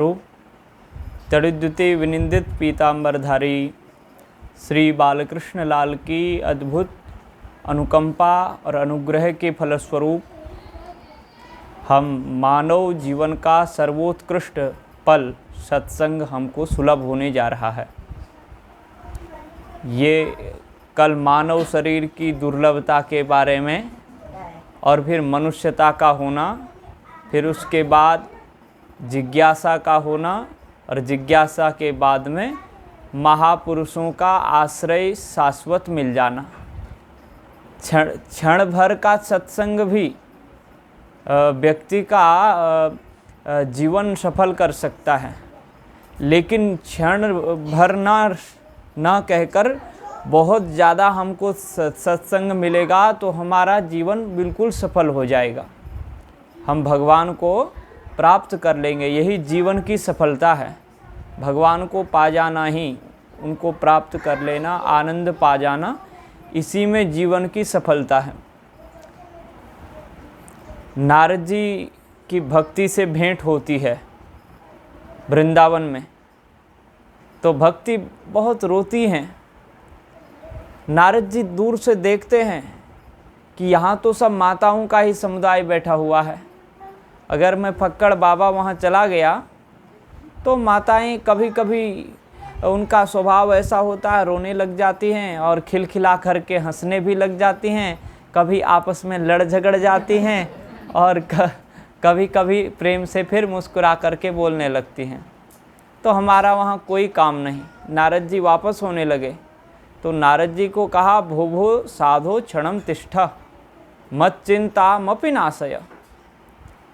रूप तड़िद्युति विनिंदित पीतांबरधारी श्री बालकृष्ण लाल की अद्भुत अनुकंपा और अनुग्रह के फलस्वरूप हम मानव जीवन का सर्वोत्कृष्ट पल सत्संग हमको सुलभ होने जा रहा है। ये कल मानव शरीर की दुर्लभता के बारे में और फिर मनुष्यता का होना, फिर उसके बाद जिज्ञासा का होना और जिज्ञासा के बाद में महापुरुषों का आश्रय शाश्वत मिल जाना। क्षण भर का सत्संग भी व्यक्ति का जीवन सफल कर सकता है, लेकिन क्षण भर ना कहकर बहुत ज़्यादा हमको सत्संग मिलेगा तो हमारा जीवन बिल्कुल सफल हो जाएगा। हम भगवान को प्राप्त कर लेंगे, यही जीवन की सफलता है। भगवान को पा जाना ही, उनको प्राप्त कर लेना, आनंद पा जाना, इसी में जीवन की सफलता है। नारद जी की भक्ति से भेंट होती है वृंदावन में, तो भक्ति बहुत रोती हैं। नारद जी दूर से देखते हैं कि यहाँ तो सब माताओं का ही समुदाय बैठा हुआ है। अगर मैं फक्कड़ बाबा वहाँ चला गया तो माताएं कभी कभी उनका स्वभाव ऐसा होता है, रोने लग जाती हैं और खिलखिला करके हंसने भी लग जाती हैं, कभी आपस में लड़ झगड़ जाती हैं और कभी कभी प्रेम से फिर मुस्कुरा करके बोलने लगती हैं। तो हमारा वहाँ कोई काम नहीं। नारद जी वापस होने लगे तो नारद जी को कहा, भो भो साधो क्षणम तिष्ठ मत चिंता मपि नाशय।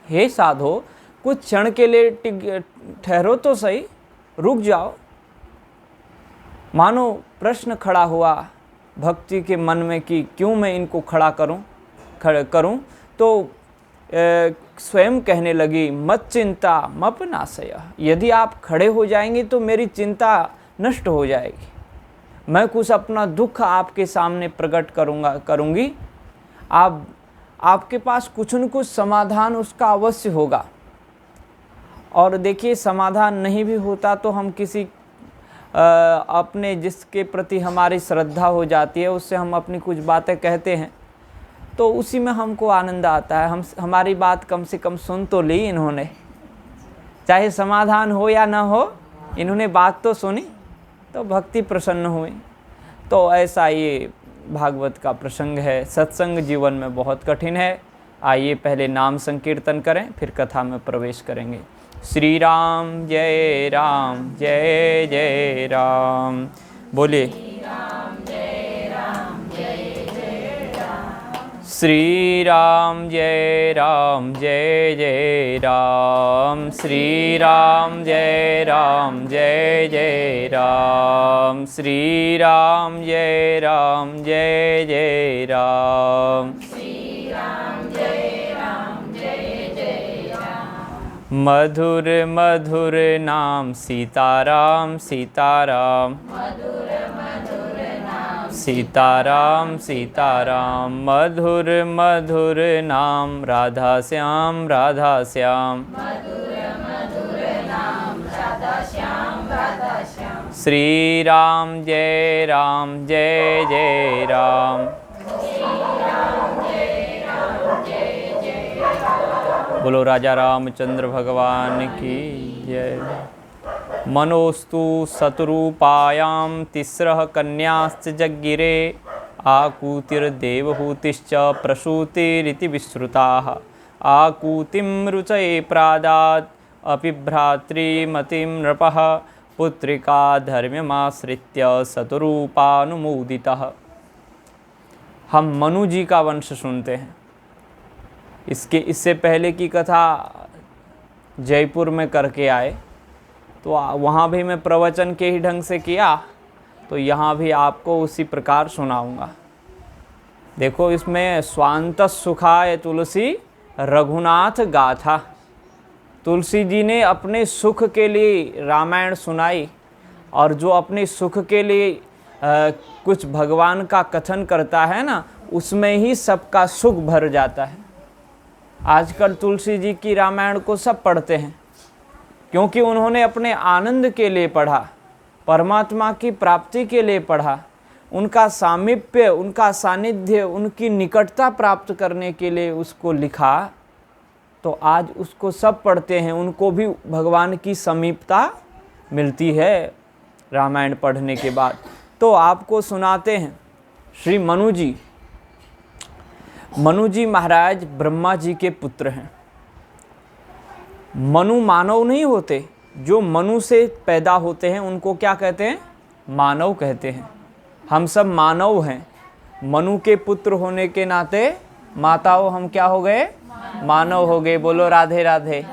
हे साधो, कुछ क्षण के लिए ठहरो तो सही, रुक जाओ। मानो प्रश्न खड़ा हुआ भक्ति के मन में कि क्यों मैं इनको खड़ा करूं, तो स्वयं कहने लगी, मत चिंता मप नाशय। यदि आप खड़े हो जाएंगे तो मेरी चिंता नष्ट हो जाएगी। मैं कुछ अपना दुख आपके सामने प्रकट करूंगी। आपके पास कुछ न कुछ समाधान उसका अवश्य होगा। और देखिए, समाधान नहीं भी होता तो हम किसी अपने जिसके प्रति हमारी श्रद्धा हो जाती है उससे हम अपनी कुछ बातें कहते हैं, तो उसी में हमको आनंद आता है। हमारी बात कम से कम सुन तो ली इन्होंने, चाहे समाधान हो या ना हो, इन्होंने बात तो सुनी तो भक्ति प्रसन्न हुई। तो ऐसा ये भागवत का प्रसंग है। सत्संग जीवन में बहुत कठिन है। आइए पहले नाम संकीर्तन करें, फिर कथा में प्रवेश करेंगे। श्री राम जय राम जय जय राम। बोलिए श्री राम जय राम जय जय राम। श्री राम जय राम जय जय राम। श्री राम जय राम जय जय राम। श्री राम जय राम जय जय राम। श्री राम जय राम जय जय राम। मधुर मधुर नाम सीताराम सीताराम। मधुर मधुर नाम सीताराम सीताराम। मधुर मधुर नाम राधा श्याम राधा श्याम। मधुर मधुर नाम राधा श्याम राधा श्याम। श्री राम जय राम जय जय राम। बोलो राजा रामचंद्र भगवान की जय। मनोस्तु शतरूपायां तिस्रः कन्याश्च जज्ञिरे आकूतिर्देवहूतिश्च प्रसूतिरिति विश्रुताः। आकूतिं रुचये प्रादात् अपि भ्रातृमतिं नृपः पुत्रिका धर्म्यमाश्रित्य शतरूपानुमोदितः। हम मनु जी का वंश सुनते हैं। इससे पहले की कथा जयपुर में करके आए, तो वहाँ भी मैं प्रवचन के ही ढंग से किया, तो यहाँ भी आपको उसी प्रकार सुनाऊंगा। देखो, इसमें स्वांत सुखाय तुलसी रघुनाथ गाथा। तुलसी जी ने अपने सुख के लिए रामायण सुनाई, और जो अपने सुख के लिए कुछ भगवान का कथन करता है ना, उसमें ही सबका सुख भर जाता है। आजकल तुलसी जी की रामायण को सब पढ़ते हैं, क्योंकि उन्होंने अपने आनंद के लिए पढ़ा, परमात्मा की प्राप्ति के लिए पढ़ा, उनका सामीप्य, उनका सानिध्य, उनकी निकटता प्राप्त करने के लिए उसको लिखा, तो आज उसको सब पढ़ते हैं, उनको भी भगवान की समीपता मिलती है रामायण पढ़ने के बाद। तो आपको सुनाते हैं श्री मनु जी। मनु जी महाराज ब्रह्मा जी के पुत्र हैं। मनु मानव नहीं होते, जो मनु से पैदा होते हैं उनको क्या कहते हैं? मानव कहते हैं। हम सब मानव हैं। मनु के पुत्र होने के नाते माताओं हम क्या हो गए? मानव हो गए। बोलो राधे राधे।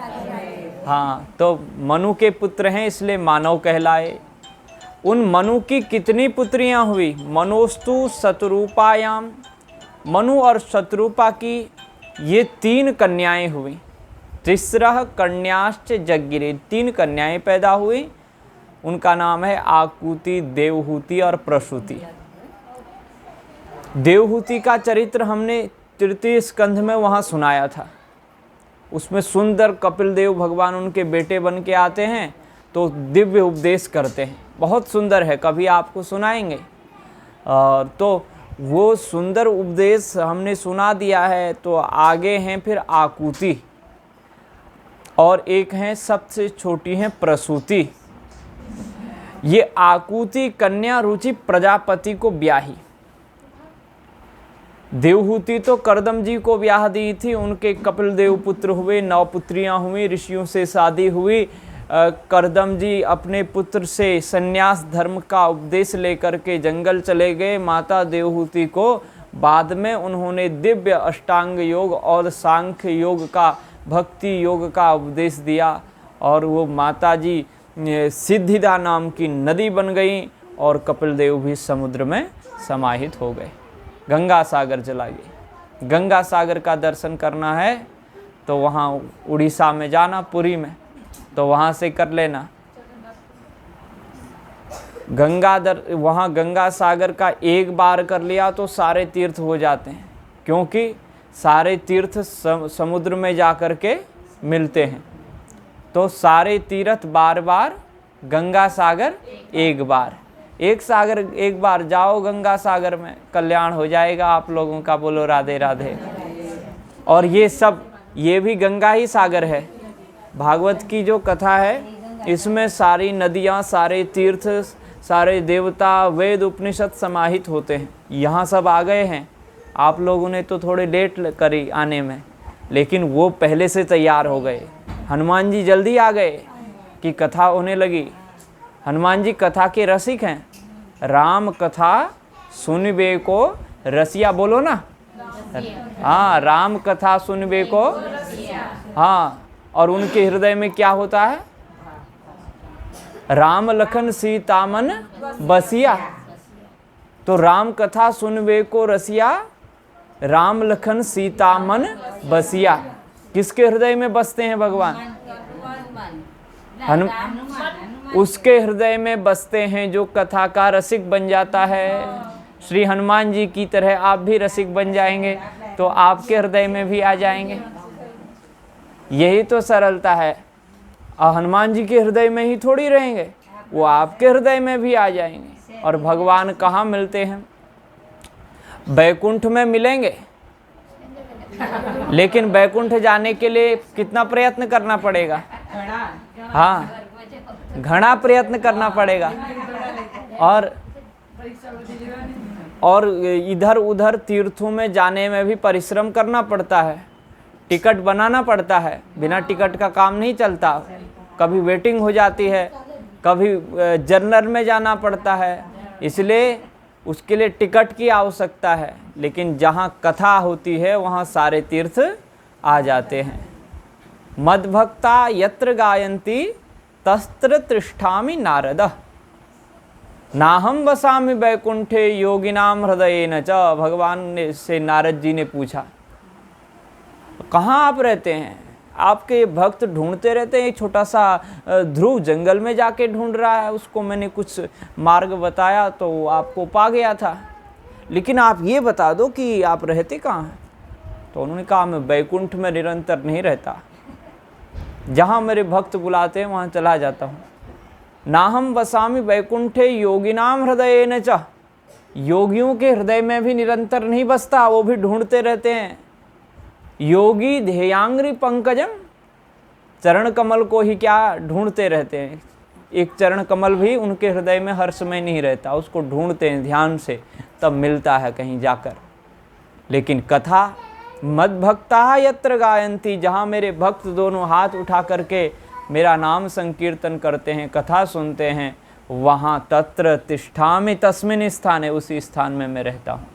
हाँ, तो मनु के पुत्र हैं इसलिए मानव कहलाए। उन मनु की कितनी पुत्रियां हुई? मनोस्तु शतरूपायाम, मनु और शतरूपा की ये 3 कन्याएं हुई। तिस्रः कन्याश्च जज्ञिरे, 3 कन्याएं पैदा हुई। उनका नाम है आकुति, देवहूति और प्रसूति। देवहूति का चरित्र हमने तृतीय स्कंध में वहाँ सुनाया था। उसमें सुंदर कपिल देव भगवान उनके बेटे बन के आते हैं तो दिव्य उपदेश करते हैं, बहुत सुंदर है, कभी आपको सुनाएंगे। तो वो सुंदर उपदेश हमने सुना दिया है। तो आगे हैं फिर आकुति, और एक हैं सबसे छोटी हैं प्रसूति। ये आकुति कन्या रुचि प्रजापति को ब्याही। देवहूति तो करदम जी को ब्याह दी थी, उनके कपिल देव पुत्र हुए, 9 पुत्रियां हुई, ऋषियों से शादी हुई। करदम जी अपने पुत्र से संन्यास धर्म का उपदेश लेकर के जंगल चले गए। माता देवहूति को बाद में उन्होंने दिव्य अष्टांग योग और सांख्य योग का, भक्ति योग का उपदेश दिया, और वो माता जी सिद्धिदा नाम की नदी बन गई और कपिल देव भी समुद्र में समाहित हो गए, गंगा सागर चला गए। गंगा सागर का दर्शन करना है तो वहाँ उड़ीसा में जाना, पुरी में, तो वहाँ से कर लेना। वहाँ गंगा सागर का एक बार कर लिया तो सारे तीर्थ हो जाते हैं, क्योंकि सारे तीर्थ समुद्र में जा कर के मिलते हैं। तो सारे तीर्थ बार बार, गंगा सागर एक बार, एक सागर एक बार जाओ गंगा सागर में, कल्याण हो जाएगा आप लोगों का। बोलो राधे राधे। और ये सब, ये भी गंगा ही सागर है। भागवत की जो कथा है इसमें सारी नदियाँ, सारे तीर्थ, सारे देवता, वेद, उपनिषद समाहित होते हैं। यहाँ सब आ गए हैं, आप लोगों ने तो थोड़े लेट करी आने में, लेकिन वो पहले से तैयार हो गए। हनुमान जी जल्दी आ गए कि कथा होने लगी। हनुमान जी कथा के रसिक हैं। राम कथा सुनबे को रसिया, बोलो ना। हाँ, राम कथा सुनबे को, हाँ। और उनके हृदय में क्या होता है? राम लखन सीता मन बसिया। तो राम कथा सुनबे को रसिया, राम लखन सीता मन बसिया। किसके हृदय में बसते हैं भगवान? उसके हृदय में बसते हैं जो कथा का रसिक बन जाता है। श्री हनुमान जी की तरह आप भी रसिक बन जाएंगे तो आपके हृदय में भी आ जाएंगे। यही तो सरलता है। और हनुमान जी के हृदय में ही थोड़ी रहेंगे, वो आपके हृदय में भी आ जाएंगे। और भगवान कहाँ मिलते हैं? बैकुंठ में मिलेंगे, लेकिन बैकुंठ जाने के लिए कितना प्रयत्न करना पड़ेगा? हाँ, घना प्रयत्न करना पड़ेगा। और इधर उधर तीर्थों में जाने में भी परिश्रम करना पड़ता है, टिकट बनाना पड़ता है। बिना टिकट का काम नहीं चलता। कभी वेटिंग हो जाती है, कभी जनरल में जाना पड़ता है, इसलिए उसके लिए टिकट की आवश्यकता है। लेकिन जहाँ कथा होती है वहाँ सारे तीर्थ आ जाते हैं। मद्भक्ता यत्र गायन्ति तत्र तिष्ठामि नारद, नाहम वसामि बैकुंठे योगिनाम हृदयेन च। भगवान से नारद जी ने पूछा, कहाँ आप रहते हैं? आपके भक्त ढूंढते रहते हैं। एक छोटा सा ध्रुव जंगल में जाके ढूंढ रहा है, उसको मैंने कुछ मार्ग बताया तो आपको पा गया था, लेकिन आप ये बता दो कि आप रहते कहाँ हैं? तो उन्होंने कहा, मैं बैकुंठ में निरंतर नहीं रहता, जहाँ मेरे भक्त बुलाते हैं वहाँ चला जाता हूँ। नाहम वसामि वैकुंठे योगिनाम हृदयेन च, योगियों के हृदय में भी निरंतर नहीं बसता, वो भी ढूंढते रहते हैं। योगी ध्येयांग्रि पंकजम, चरण कमल को ही क्या ढूंढते रहते हैं। एक चरण कमल भी उनके हृदय में हर समय नहीं रहता, उसको ढूंढते हैं ध्यान से, तब मिलता है कहीं जाकर। लेकिन कथा मद भक्ता यत्र गायंती, जहाँ मेरे भक्त दोनों हाथ उठा करके मेरा नाम संकीर्तन करते हैं, कथा सुनते हैं, वहाँ तत्र तिष्ठामि तस्मिन् स्थाने, उसी स्थान में मैं रहता हूँ,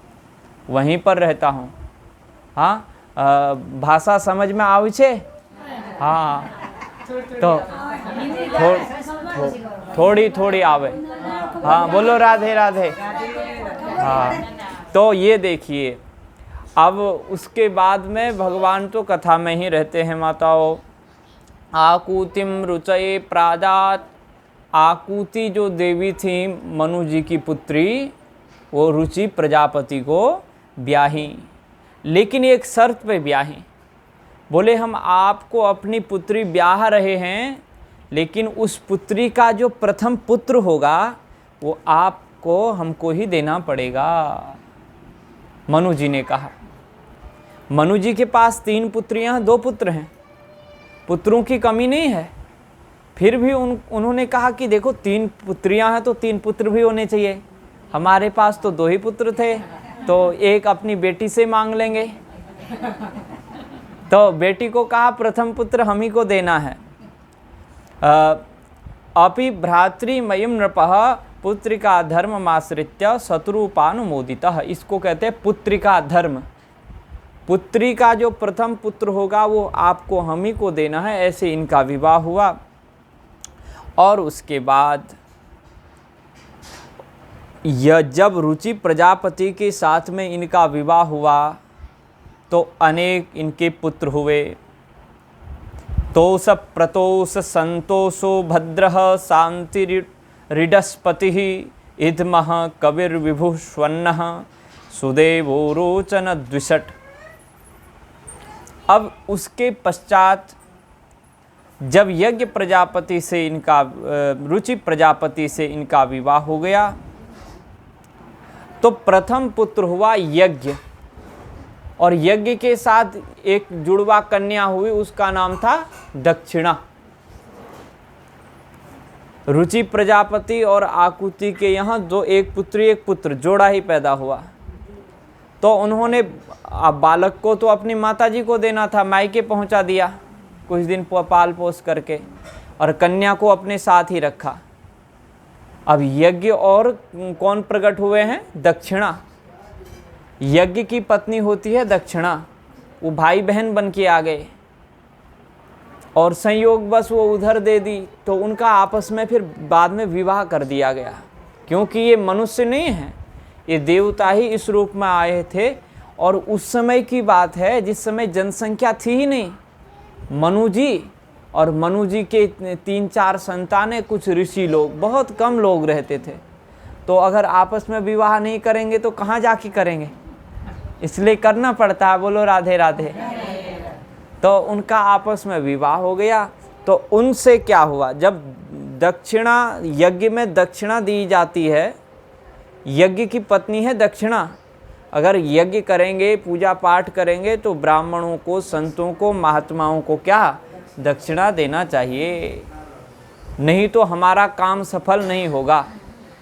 वहीं पर रहता हूँ। हाँ, भाषा समझ में आवे छे? हाँ, तो थोड़ी थोड़ी आवे। हाँ, बोलो राधे राधे। हाँ, तो ये देखिए, अब उसके बाद में भगवान तो कथा में ही रहते हैं माताओं। आकूतिम रुचये प्राजात, आकूति जो देवी थी मनु जी की पुत्री, वो रुचि प्रजापति को ब्याही, लेकिन एक शर्त पे ब्याही। बोले हम आपको अपनी पुत्री ब्याह रहे हैं, लेकिन उस पुत्री का जो प्रथम पुत्र होगा वो आपको हमको ही देना पड़ेगा। मनु जी ने कहा। मनु जी के पास 3 पुत्रियां, 2 पुत्र हैं, पुत्रों की कमी नहीं है। फिर भी उन्होंने कहा कि देखो 3 पुत्रियां हैं तो 3 पुत्र भी होने चाहिए। हमारे पास तो 2 ही पुत्र थे, तो एक अपनी बेटी से मांग लेंगे। तो बेटी को कहा प्रथम पुत्र हम ही को देना है। अपि भ्रातृमयीं नृपः पुत्रिका धर्ममाश्रित्य शत्रुपानुमोदितः, इसको कहते हैं पुत्रिका धर्म। पुत्री का जो प्रथम पुत्र होगा वो आपको हम ही को देना है। ऐसे इनका विवाह हुआ। और उसके बाद यह जब रुचि प्रजापति के साथ में इनका विवाह हुआ तो अनेक इनके पुत्र हुए। तोष प्रतोष संतोषो भद्रः शांतिरिडस्पतिः इदमः कविर्विभुष्वन्नः सुदेवो रोचन द्विषट। अब उसके पश्चात जब यज्ञ प्रजापति से इनका रुचि प्रजापति से इनका विवाह हो गया तो प्रथम पुत्र हुआ यज्ञ, और यज्ञ के साथ एक जुड़वा कन्या हुई, उसका नाम था दक्षिणा। रुचि प्रजापति और आकुति के यहाँ जो एक पुत्र जोड़ा ही पैदा हुआ। तो उन्होंने बालक को तो अपनी माताजी को देना था, मायके पहुंचा दिया कुछ दिन पाल पोस करके, और कन्या को अपने साथ ही रखा। अब यज्ञ और कौन प्रकट हुए हैं? दक्षिणा। यज्ञ की पत्नी होती है दक्षिणा, वो भाई बहन बन के आ गए और संयोग बस वो उधर दे दी, तो उनका आपस में फिर बाद में विवाह कर दिया गया। क्योंकि ये मनुष्य नहीं है, ये देवता ही इस रूप में आए थे। और उस समय की बात है जिस समय जनसंख्या थी ही नहीं। मनु जी और मनु जी के 3-4 संतानें, कुछ ऋषि लोग, बहुत कम लोग रहते थे। तो अगर आपस में विवाह नहीं करेंगे तो कहाँ जाके करेंगे, इसलिए करना पड़ता है। बोलो राधे राधे। तो उनका आपस में विवाह हो गया। तो उनसे क्या हुआ, जब दक्षिणा, यज्ञ में दक्षिणा दी जाती है, यज्ञ की पत्नी है दक्षिणा। अगर यज्ञ करेंगे, पूजा पाठ करेंगे तो ब्राह्मणों को, संतों को, महात्माओं को क्या दक्षिणा देना चाहिए, नहीं तो हमारा काम सफल नहीं होगा।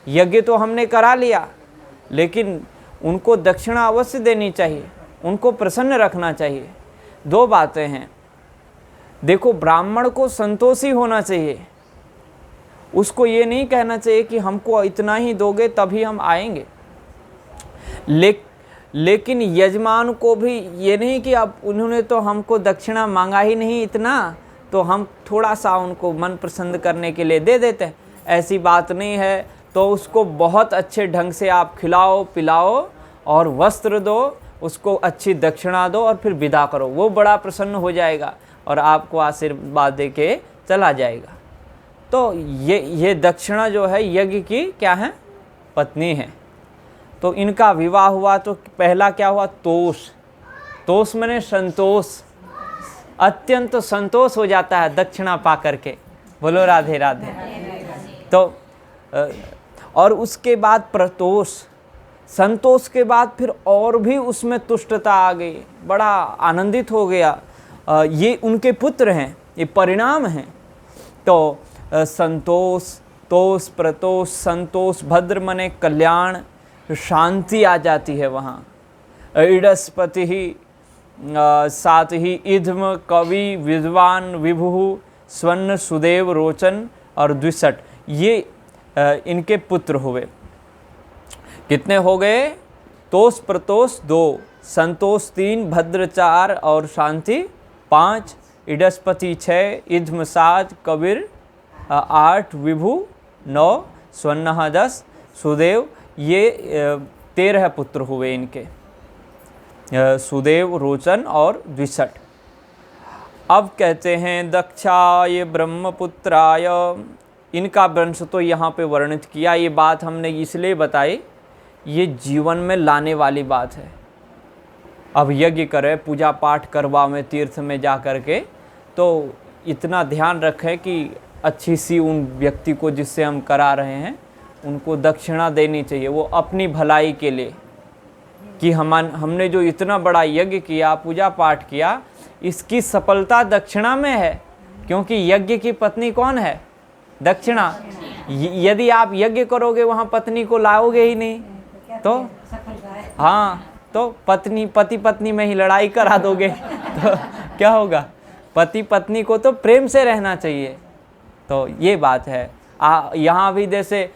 यज्ञ तो हमने करा लिया, लेकिन उनको दक्षिणा अवश्य देनी चाहिए, उनको प्रसन्न रखना चाहिए। 2 बातें हैं। देखो, ब्राह्मण को संतोषी होना चाहिए, उसको ये नहीं कहना चाहिए कि हमको इतना ही दोगे तभी हम आएंगे। लेकिन यजमान को भी ये नहीं कि अब उन्होंने तो हमको दक्षिणा मांगा ही नहीं इतना, तो हम थोड़ा सा उनको मन प्रसन्न करने के लिए दे देते हैं, ऐसी बात नहीं है। तो उसको बहुत अच्छे ढंग से आप खिलाओ पिलाओ और वस्त्र दो, उसको अच्छी दक्षिणा दो और फिर विदा करो, वो बड़ा प्रसन्न हो जाएगा और आपको आशीर्वाद दे के चला जाएगा। तो ये दक्षिणा जो है यज्ञ की क्या है? पत्नी है। तो इनका विवाह हुआ तो पहला क्या हुआ? तोष। तोष माने संतोष। अत्यंत संतोष हो जाता है दक्षिणा पा करके। बोलो राधे राधे। तो और उसके बाद प्रतोष, संतोष के बाद फिर और भी उसमें तुष्टता आ गई, बड़ा आनंदित हो गया। ये उनके पुत्र हैं, ये परिणाम हैं। तो संतोष, तोष, प्रतोष, संतोष, भद्र मने कल्याण, शांति आ जाती है वहाँ। इडस्पति ही, साथ ही इध्म, कवि, विद्वान, विभु, स्वर्ण, सुदेव, रोचन और द्विषट, ये इनके पुत्र हुए। कितने हो गए? तोष प्रतोष 2, संतोष 3, भद्र 4 और शांति 5, इडस्पति 6, इध्म 7, कबीर 8, विभु 9, स्वर्ण 10, सुदेव, ये 13 पुत्र हुए इनके, सुदेव, रोचन और द्विषट। अब कहते हैं दक्षाय ब्रह्मपुत्राय, इनका वंश तो यहाँ पे वर्णित किया। ये बात हमने इसलिए बताई, ये जीवन में लाने वाली बात है। अब यज्ञ करें, पूजा पाठ करवाएं तीर्थ में जा कर के, तो इतना ध्यान रखें कि अच्छी सी उन व्यक्ति को जिससे हम करा रहे हैं उनको दक्षिणा देनी चाहिए, वो अपनी भलाई के लिए, कि हमने जो इतना बड़ा यज्ञ किया, पूजा पाठ किया, इसकी सफलता दक्षिणा में है। क्योंकि यज्ञ की पत्नी कौन है? दक्षिणा। यदि आप यज्ञ करोगे वहाँ पत्नी को लाओगे ही नहीं, तो हाँ, तो पति पत्नी में ही लड़ाई करा दोगे तो क्या होगा? पति पत्नी को तो प्रेम से रहना चाहिए। तो ये बात है। यहाँ भी जैसे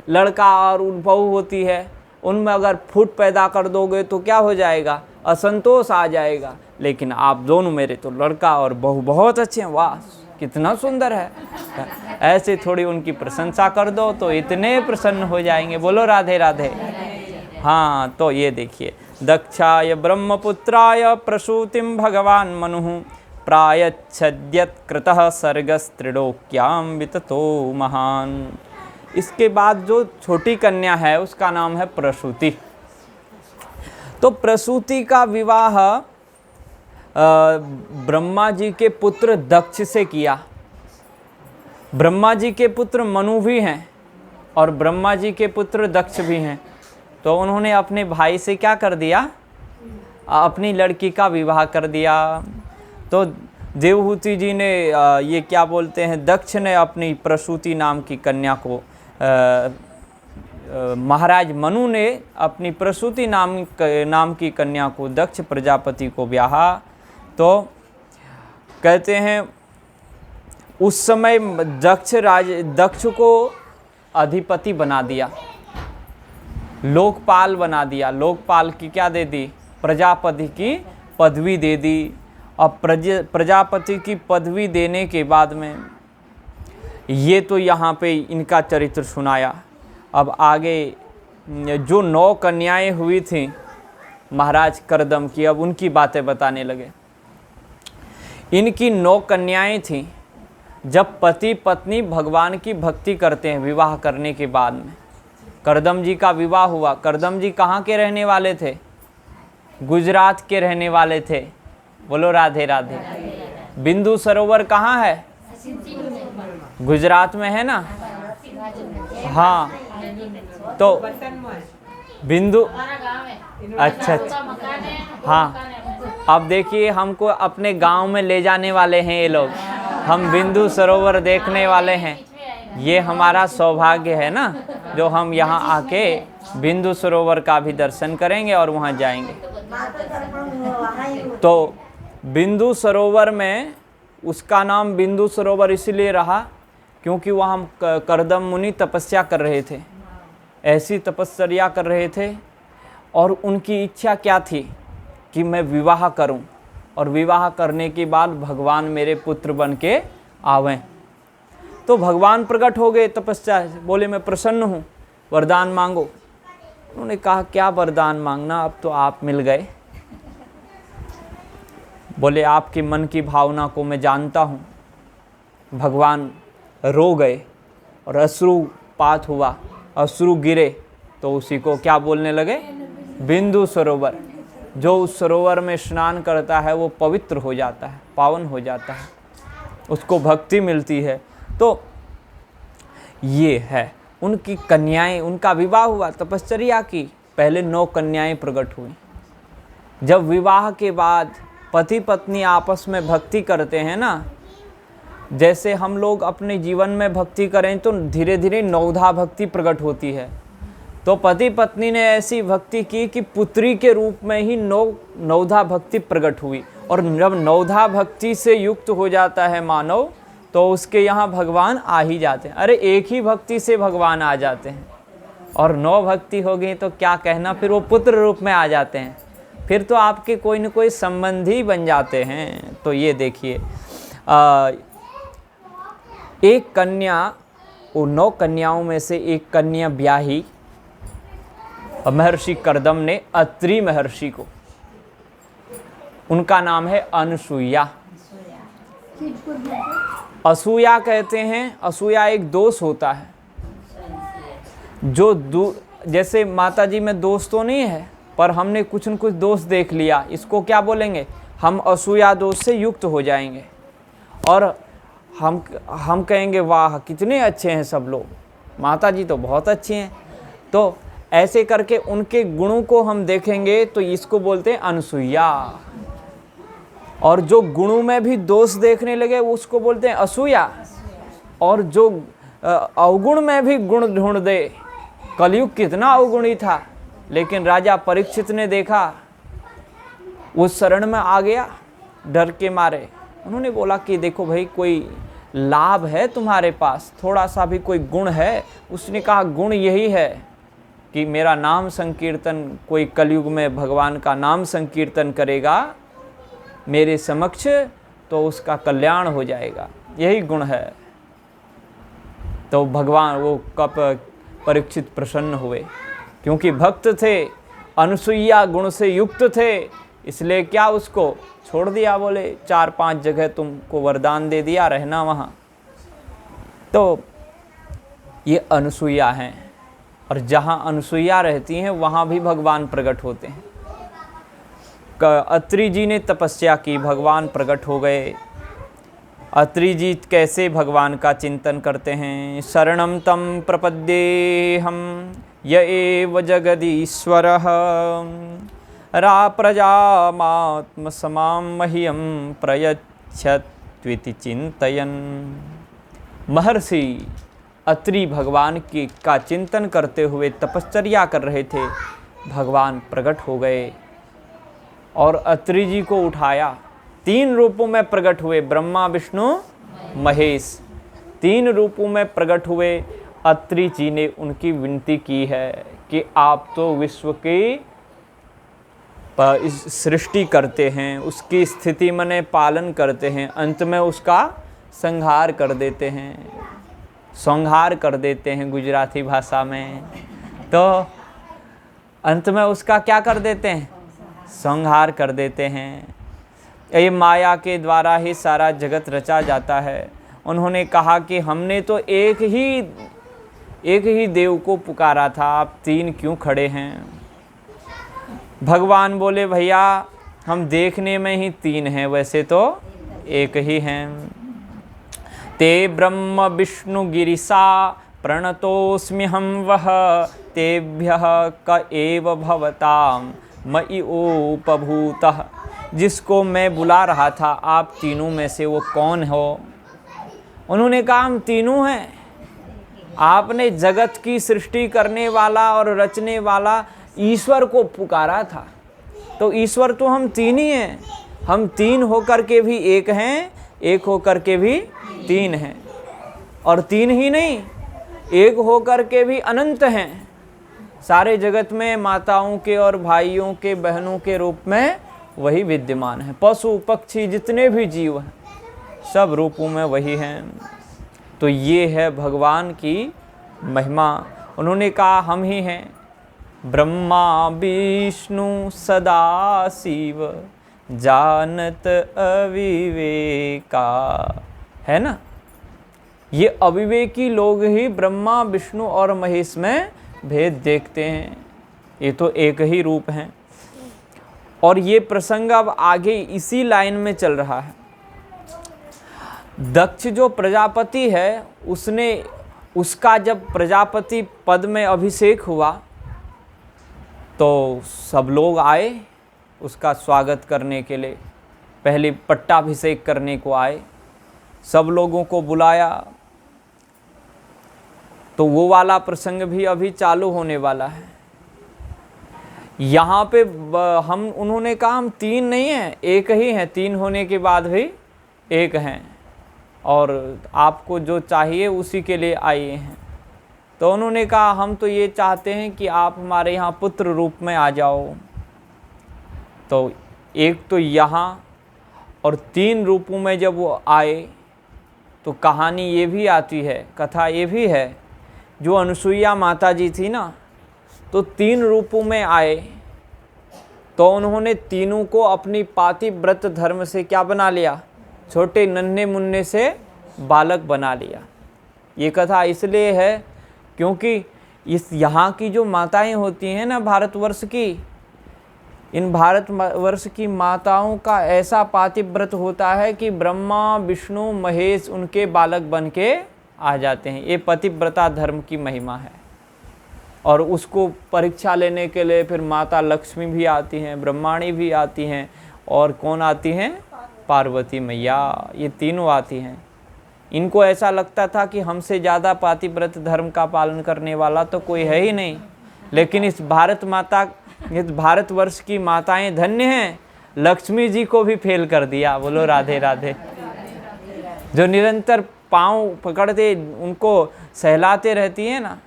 लड़का और बहू होती है, उनमें अगर फूट पैदा कर दोगे तो क्या हो जाएगा? असंतोष आ जाएगा। लेकिन आप दोनों, मेरे तो लड़का और बहू बहुत अच्छे हैं, वाह कितना सुंदर है, ऐसे थोड़ी उनकी प्रशंसा कर दो तो इतने प्रसन्न हो जाएंगे। बोलो राधे राधे। हाँ, तो ये देखिए, दक्षाय ब्रह्मपुत्राय प्रसूतिम भगवान मनुः प्रायच्छद्यत् कृतः सर्गस्त्रिलोक्यां विततो महान। इसके बाद जो छोटी कन्या है उसका नाम है प्रसूति। तो प्रसूति का विवाह ब्रह्मा जी के पुत्र दक्ष से किया। ब्रह्मा जी के पुत्र मनु भी हैं और ब्रह्मा जी के पुत्र दक्ष भी हैं। तो उन्होंने अपने भाई से क्या कर दिया? अपनी लड़की का विवाह कर दिया। तो देवहूति जी ने ये क्या बोलते हैं, दक्ष ने अपनी प्रसूति नाम की कन्या को, महाराज मनु ने अपनी प्रसूति नाम की कन्या को दक्ष प्रजापति को ब्याहा। तो कहते हैं उस समय दक्ष को अधिपति बना दिया, लोकपाल बना दिया। लोकपाल की क्या दे दी? प्रजापति की पदवी दे दी। अब प्रजापति की पदवी देने के बाद में ये तो यहाँ पे इनका चरित्र सुनाया। अब आगे जो 9 कन्याएं हुई थीं महाराज करदम की, अब उनकी बातें बताने लगे। इनकी 9 कन्याएं थीं। जब पति पत्नी भगवान की भक्ति करते हैं विवाह करने के बाद में, करदम जी का विवाह हुआ। करदम जी कहाँ के रहने वाले थे? गुजरात के रहने वाले थे। बोलो राधे राधे। बिंदु सरोवर कहाँ है? गुजरात में है ना? हाँ, तो बिंदु, अच्छा, हाँ। अब देखिए, हमको अपने गांव में ले जाने वाले हैं ये लोग। हम बिंदु सरोवर देखने वाले हैं। ये हमारा सौभाग्य है ना, जो हम यहाँ आके बिंदु सरोवर का भी दर्शन करेंगे और वहाँ जाएंगे। तो बिंदु सरोवर में, उसका नाम बिंदु सरोवर इसलिए रहा क्योंकि वहाँ करदम मुनि तपस्या कर रहे थे। ऐसी तपस्या कर रहे थे और उनकी इच्छा क्या थी कि मैं विवाह करूं और विवाह करने के बाद भगवान मेरे पुत्र बन के आवें। तो भगवान प्रकट हो गए तपस्या, बोले मैं प्रसन्न हूँ, वरदान मांगो। उन्होंने कहा क्या वरदान मांगना, अब तो आप मिल गए। बोले आपके मन की भावना को मैं जानता हूँ। भगवान रो गए और अश्रुपात हुआ, अश्रु गिरे, तो उसी को क्या बोलने लगे? बिंदु सरोवर। जो उस सरोवर में स्नान करता है वो पवित्र हो जाता है, पावन हो जाता है, उसको भक्ति मिलती है। तो ये है उनकी कन्याएं, उनका विवाह हुआ, तपश्चर्या की, पहले 9 कन्याएं प्रकट हुई। जब विवाह के बाद पति पत्नी आपस में भक्ति करते हैं ना, जैसे हम लोग अपने जीवन में भक्ति करें तो धीरे धीरे नवधा भक्ति प्रकट होती है। तो पति पत्नी ने ऐसी भक्ति की कि पुत्री के रूप में ही नवधा भक्ति प्रकट हुई। और जब नवधा भक्ति से युक्त हो जाता है मानव, तो उसके यहाँ भगवान आ ही जाते हैं। अरे एक ही भक्ति से भगवान आ जाते हैं, और 9 भक्ति हो गई तो क्या कहना, फिर वो पुत्र रूप में आ जाते हैं, फिर तो आपके कोई न कोई संबंधी बन जाते हैं। तो ये देखिए, एक कन्या, वो 9 कन्याओं में से एक कन्या ब्याही महर्षि कर्दम ने अत्रि महर्षि को, उनका नाम है अनसुईया। असूया कहते हैं, असूया एक दोष होता है जो जैसे माता जी में दोष तो नहीं है, पर हमने कुछ न कुछ दोष देख लिया, इसको क्या बोलेंगे, हम असूया दोष से युक्त हो जाएंगे और हम कहेंगे वाह कितने अच्छे हैं सब लोग, माता जी तो बहुत अच्छे हैं। तो ऐसे करके उनके गुणों को हम देखेंगे तो इसको बोलते हैं अनसूया। और जो गुणों में भी दोष देखने लगे उसको बोलते हैं असूया। और जो अवगुण में भी गुण ढूंढ दे, कलयुग कितना अवगुणी था, लेकिन राजा परीक्षित ने देखा, उस शरण में आ गया डर के मारे। उन्होंने बोला कि देखो भाई, कोई लाभ है तुम्हारे पास, थोड़ा सा भी कोई गुण है? उसने कहा गुण यही है कि मेरा नाम संकीर्तन, कोई कलयुग में भगवान का नाम संकीर्तन करेगा मेरे समक्ष तो उसका कल्याण हो जाएगा, यही गुण है। तो भगवान वो कप परीक्षित प्रसन्न हुए, क्योंकि भक्त थे, अनुसुईया गुण से युक्त थे, इसलिए क्या उसको छोड़ दिया, बोले 4-5 जगह तुमको वरदान दे दिया, रहना वहाँ। तो ये अनुसुईया हैं, और जहाँ अनुसुईया रहती हैं वहाँ भी भगवान प्रकट होते हैं। अत्रि जी ने तपस्या की, भगवान प्रकट हो गए। अत्रि जी कैसे भगवान का चिंतन करते हैं, शरणं तं प्रपद्येऽहं य एव जगदीश्वरः राप्रजामात्मसमां मह्यं प्रयच्छत्विति चिन्तयन्। महर्षि अत्रि भगवान की का चिंतन करते हुए तपश्चर्या कर रहे थे, भगवान प्रकट हो गए और अत्रि जी को उठाया। 3 रूपों में प्रकट हुए, ब्रह्मा विष्णु महेश, 3 रूपों में प्रकट हुए। अत्रि जी ने उनकी विनती की है कि आप तो विश्व की सृष्टि करते हैं, उसकी स्थिति मने पालन करते हैं, अंत में उसका संहार कर देते हैं, संहार कर देते हैं गुजराती भाषा में। तो अंत में उसका क्या कर देते हैं, संहार कर देते हैं। ये माया के द्वारा ही सारा जगत रचा जाता है। उन्होंने कहा कि हमने तो एक ही देव को पुकारा था, आप 3 क्यों खड़े हैं? भगवान बोले भैया हम देखने में ही 3 हैं, वैसे तो एक ही हैं। ते ब्रह्म विष्णु गिरिशा प्रणतोस्म्यहं वह तेभ्यः क एव भवतां मयि उपभूतः। जिसको मैं बुला रहा था, आप तीनों में से वो कौन हो? उन्होंने कहा हम तीनों हैं। आपने जगत की सृष्टि करने वाला और रचने वाला ईश्वर को पुकारा था, तो ईश्वर तो हम 3 ही हैं। हम 3 होकर के भी एक हैं, एक होकर के भी 3 हैं, और 3 ही नहीं, एक होकर के भी अनंत हैं। सारे जगत में माताओं के और भाइयों के, बहनों के रूप में वही विद्यमान है। पशु पक्षी जितने भी जीव हैं, सब रूपों में वही हैं। तो ये है भगवान की महिमा। उन्होंने कहा हम ही हैं, ब्रह्मा विष्णु सदा शिव जानत अविवेका, है ना। ये अविवेकी लोग ही ब्रह्मा विष्णु और महेश में भेद देखते हैं, ये तो एक ही रूप हैं। और ये प्रसंग अब आगे इसी लाइन में चल रहा है। दक्ष जो प्रजापति है, उसका जब प्रजापति पद में अभिषेक हुआ तो सब लोग आए उसका स्वागत करने के लिए, पहले पट्टाभिषेक करने को आए, सब लोगों को बुलाया। तो वो वाला प्रसंग भी अभी चालू होने वाला है। यहाँ पे उन्होंने कहा हम 3 नहीं हैं, एक ही हैं, 3 होने के बाद भी एक हैं और आपको जो चाहिए उसी के लिए आए हैं। तो उन्होंने कहा हम तो ये चाहते हैं कि आप हमारे यहाँ पुत्र रूप में आ जाओ। तो एक तो यहाँ और 3 रूपों में जब वो आए तो कहानी ये भी आती है, कथा ये भी है, जो अनुसुईया माता जी थी ना, तो 3 रूपों में आए तो उन्होंने तीनों को अपनी पातिव्रत धर्म से क्या बना लिया, छोटे नन्हे मुन्ने से बालक बना लिया। ये कथा इसलिए है क्योंकि इस यहाँ की जो माताएं होती हैं ना भारतवर्ष की, इन भारतवर्ष की माताओं का ऐसा पातिव्रत होता है कि ब्रह्मा विष्णु महेश उनके बालक बन के आ जाते हैं। ये पतिव्रता धर्म की महिमा है। और उसको परीक्षा लेने के लिए फिर माता लक्ष्मी भी आती हैं, ब्रह्माणी भी आती हैं, और कौन आती हैं, पार्वती मैया, ये तीनों आती हैं। इनको ऐसा लगता था कि हमसे ज़्यादा पातिव्रत धर्म का पालन करने वाला तो कोई है ही नहीं, लेकिन इस भारतवर्ष की माताएं धन्य हैं, लक्ष्मी जी को भी फेल कर दिया। बोलो राधे राधे। जो निरंतर पाँव पकड़ते उनको सहलाते रहती है ना,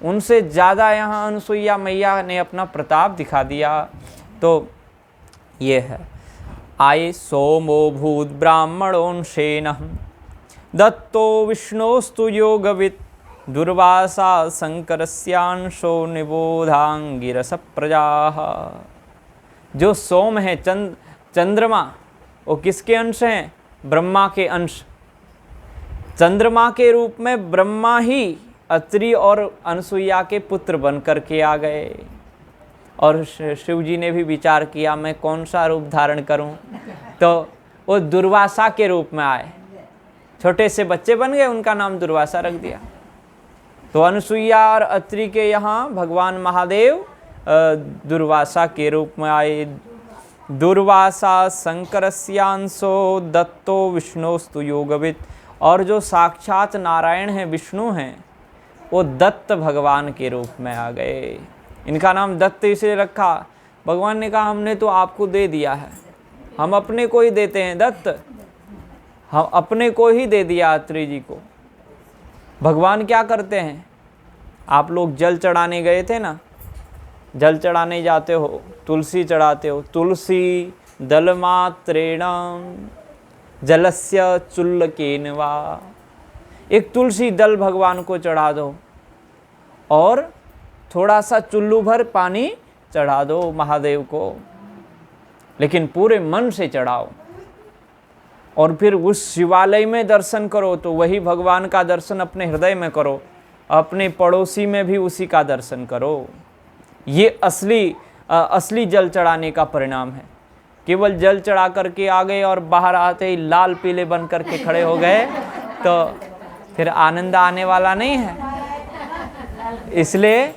उनसे ज़्यादा यहाँ अनुसुईया मैया ने अपना प्रताप दिखा दिया। तो ये है, आये सोमो भूत ब्राह्मणोंशेन दत्तो विष्णोस्तु योगवित् दुर्वासा शंकरस्यांशो निबोधांगिरस प्रजाः। जो सोम है, चंद्रमा, वो किसके अंश हैं, ब्रह्मा के अंश। चंद्रमा के रूप में ब्रह्मा ही अत्रि और अनुसुईया के पुत्र बन कर के आ गए। और शिव जी ने भी विचार किया मैं कौन सा रूप धारण करूं, तो वो दुर्वासा के रूप में आए, छोटे से बच्चे बन गए, उनका नाम दुर्वासा रख दिया। तो अनुसुईया और अत्रि के यहाँ भगवान महादेव दुर्वासा के रूप में आए। दुर्वासा शंकरस्यांशो दत्तो विष्णोस्तु योगवित्। और जो साक्षात नारायण हैं, विष्णु हैं, वो दत्त भगवान के रूप में आ गए। इनका नाम दत्त इसलिए रखा, भगवान ने कहा हमने तो आपको दे दिया है, हम अपने को ही देते हैं दत्त, हम अपने को ही दे दिया अत्रि जी को। भगवान क्या करते हैं, आप लोग जल चढ़ाने गए थे ना, जल चढ़ाने जाते हो, तुलसी चढ़ाते हो, तुलसी दलमात्रेण जलस्य चुल्लकेन वा। एक तुलसी दल भगवान को चढ़ा दो और थोड़ा सा चुल्लू भर पानी चढ़ा दो महादेव को, लेकिन पूरे मन से चढ़ाओ। और फिर उस शिवालय में दर्शन करो तो वही भगवान का दर्शन अपने हृदय में करो, अपने पड़ोसी में भी उसी का दर्शन करो। ये असली जल चढ़ाने का परिणाम है। केवल जल चढ़ा करके आ गए और बाहर आते ही लाल पीले बन करके खड़े हो गए तो फिर आनंद आने वाला नहीं है। इसलिए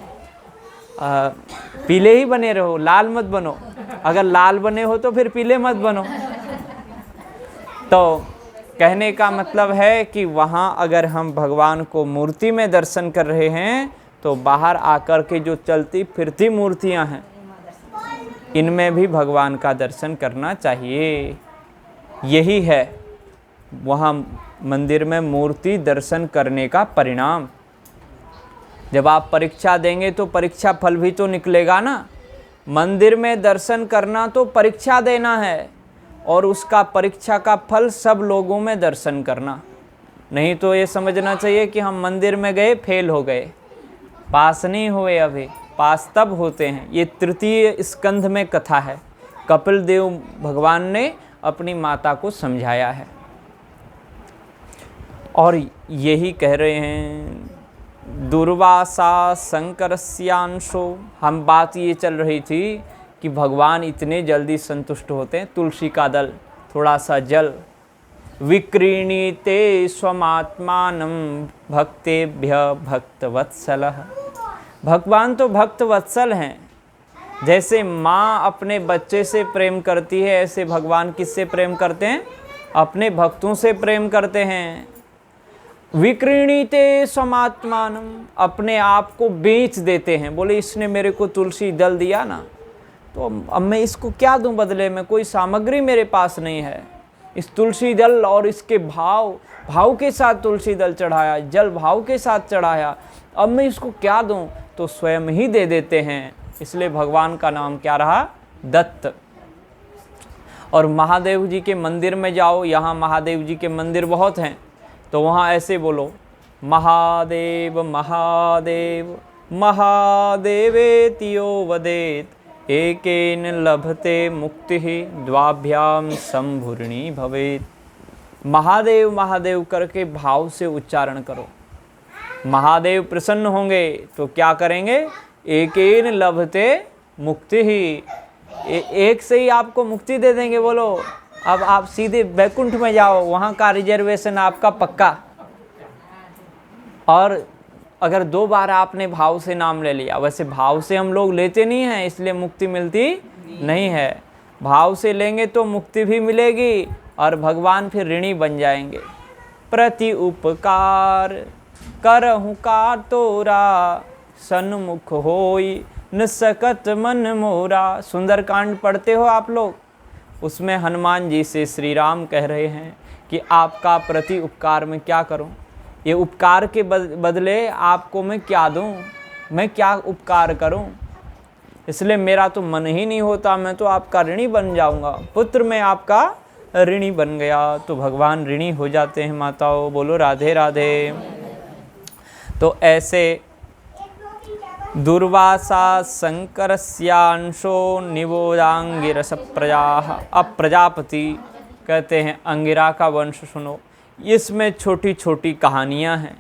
पीले ही बने रहो, लाल मत बनो। अगर लाल बने हो तो फिर पीले मत बनो। तो कहने का मतलब है कि वहाँ अगर हम भगवान को मूर्ति में दर्शन कर रहे हैं तो बाहर आकर के जो चलती फिरती मूर्तियाँ हैं, इनमें भी भगवान का दर्शन करना चाहिए। यही है वहाँ मंदिर में मूर्ति दर्शन करने का परिणाम। जब आप परीक्षा देंगे तो परीक्षा फल भी तो निकलेगा ना। मंदिर में दर्शन करना तो परीक्षा देना है और उसका परीक्षा का फल सब लोगों में दर्शन करना। नहीं तो ये समझना चाहिए कि हम मंदिर में गए फेल हो गए, पास नहीं हुए। अभी पास तब होते हैं। ये तृतीय स्कंध में कथा है, कपिल देव भगवान ने अपनी माता को समझाया है और यही कह रहे हैं दुर्वासा शंकरस्यांशो। हम बात ये चल रही थी कि भगवान इतने जल्दी संतुष्ट होते हैं। तुलसी का दल, थोड़ा सा जल, विक्रीणीते स्वमात्मानं भक्तेभ्य भक्तवत्सलः। भगवान तो भक्तवत्सल हैं। जैसे माँ अपने बच्चे से प्रेम करती है, ऐसे भगवान किससे प्रेम करते हैं? अपने भक्तों से प्रेम करते हैं। विक्रीणीते स्वमात्मानं, अपने आप को बेच देते हैं। बोले इसने मेरे को तुलसी दल दिया ना, तो अब मैं इसको क्या दूं बदले में? कोई सामग्री मेरे पास नहीं है। इस तुलसी दल और इसके भाव के साथ तुलसी दल चढ़ाया, जल भाव के साथ चढ़ाया, अब मैं इसको क्या दूं? तो स्वयं ही दे देते हैं। इसलिए भगवान का नाम क्या रहा? दत्त। और महादेव जी के मंदिर में जाओ, यहाँ महादेव जी के मंदिर बहुत हैं, तो वहाँ ऐसे बोलो, महादेव महादेव महादेवेति यो वदेत एकेन लभते मुक्ति द्वाभ्याम संभूर्णी भवेत। महादेव महादेव करके भाव से उच्चारण करो। महादेव प्रसन्न होंगे तो क्या करेंगे? एकेन लभते मुक्ति ही, एक से ही आपको मुक्ति दे देंगे। बोलो अब आप सीधे वैकुंठ में जाओ, वहाँ का रिजर्वेशन आपका पक्का। और अगर 2 बार आपने भाव से नाम ले लिया, वैसे भाव से हम लोग लेते नहीं हैं, इसलिए मुक्ति मिलती नहीं है। भाव से लेंगे तो मुक्ति भी मिलेगी और भगवान फिर ऋणी बन जाएंगे। प्रति उपकार करहु का तोरा, सन्मुख होई न सकत मन मोरा। सुंदरकांड पढ़ते हो आप लोग? उसमें हनुमान जी से श्री राम कह रहे हैं कि आपका प्रति उपकार मैं क्या करूं? ये उपकार के बदले आपको मैं क्या दूं? मैं क्या उपकार करूं? इसलिए मेरा तो मन ही नहीं होता, मैं तो आपका ऋणी बन जाऊंगा। पुत्र मैं आपका ऋणी बन गया। तो भगवान ऋणी हो जाते हैं। माताओं बोलो राधे राधे। तो ऐसे दुर्वासा शंकरस्यांशो निबोधांगिरस प्रजाः। अब प्रजापति कहते हैं अंगिरा का वंश सुनो। इसमें छोटी छोटी कहानियां हैं